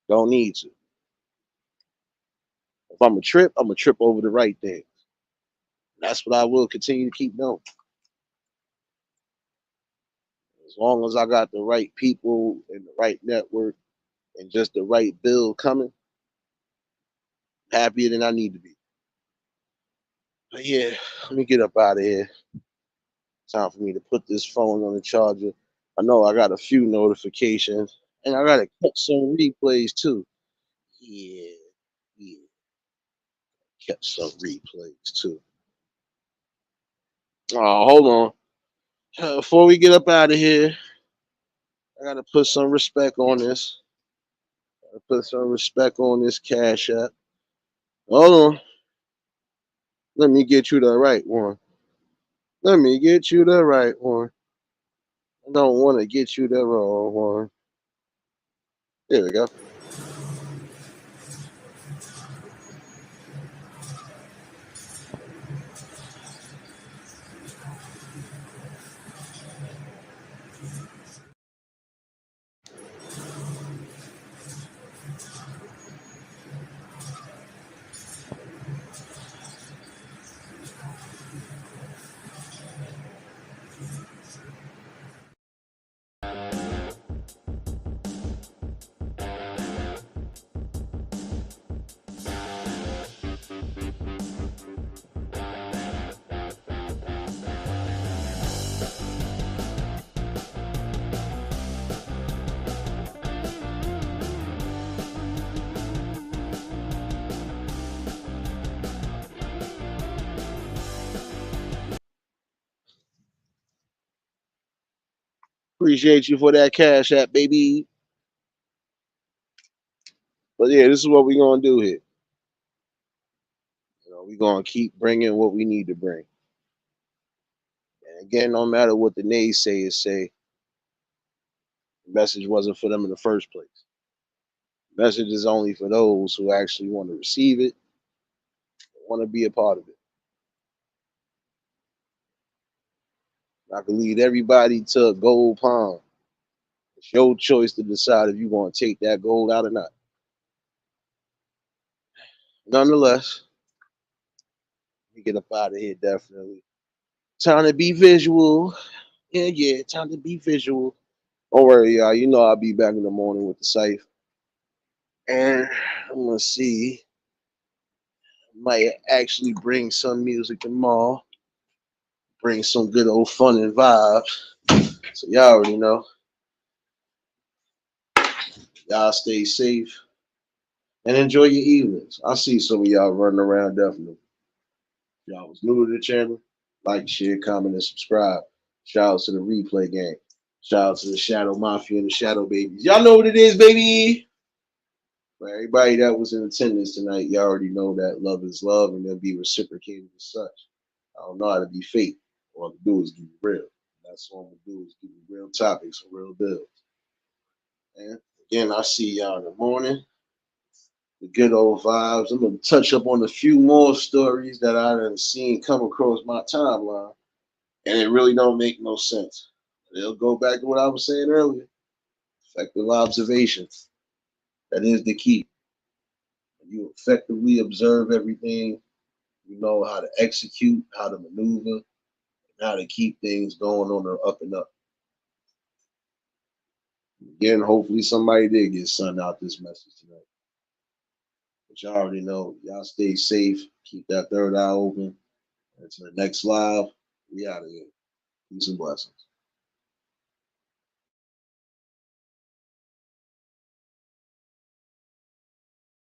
Don't need to. If I'm I'm a trip over the right things. That's what I will continue to keep doing. As long as I got the right people and the right network and just the right bill coming, happier than I need to be. But yeah, let me get up out of here. Time for me to put this phone on the charger. I know I got a few notifications and I gotta catch some replays too. Yeah, yeah, catch some replays too. Oh, hold on. Before we get up out of here, I gotta put some respect on this. Gotta put some respect on this cash app. Hold on. Let me get you the right one. Let me get you the right one. I don't want to get you the wrong one. There we go. Appreciate you for that cash app, baby. But yeah, this is what we're gonna do here. We're gonna keep bringing what we need to bring. And again, no matter what the naysayers say, the message wasn't for them in the first place. The message is only for those who actually want to receive it, want to be a part of it. I can lead everybody to a gold pond. It's your choice to decide if you want to take that gold out or not. Nonetheless, we get up out of here definitely. Time to be visual. Yeah, time to be visual. Don't worry, y'all. You know I'll be back in the morning with the safe. And I'm gonna see. Might actually bring some music tomorrow. Bring some good old fun and vibes. So y'all already know. Y'all stay safe and enjoy your evenings. I see some of y'all running around definitely. Y'all was new to the channel. Like, share, comment, and subscribe. Shout out to the replay gang. Shout out to the Shadow Mafia and the Shadow Babies. Y'all know what it is, baby. For everybody that was in attendance tonight, y'all already know that love is love and they'll be reciprocated as such. I don't know how to be fake. All I can do is give you real. That's all I'm gonna do is give you real topics and real bills. And again, I'll see y'all in the morning. The good old vibes. I'm gonna touch up on a few more stories that I done seen come across my timeline, and it really don't make no sense. It'll go back to what I was saying earlier. Effective observation. That is the key. You effectively observe everything. You know how to execute, how to maneuver, and how to keep things going on the up and up. Again, hopefully somebody did get sent out this message tonight. But y'all already know. Y'all stay safe. Keep that third eye open. Until the next live, we out of here. Peace and blessings.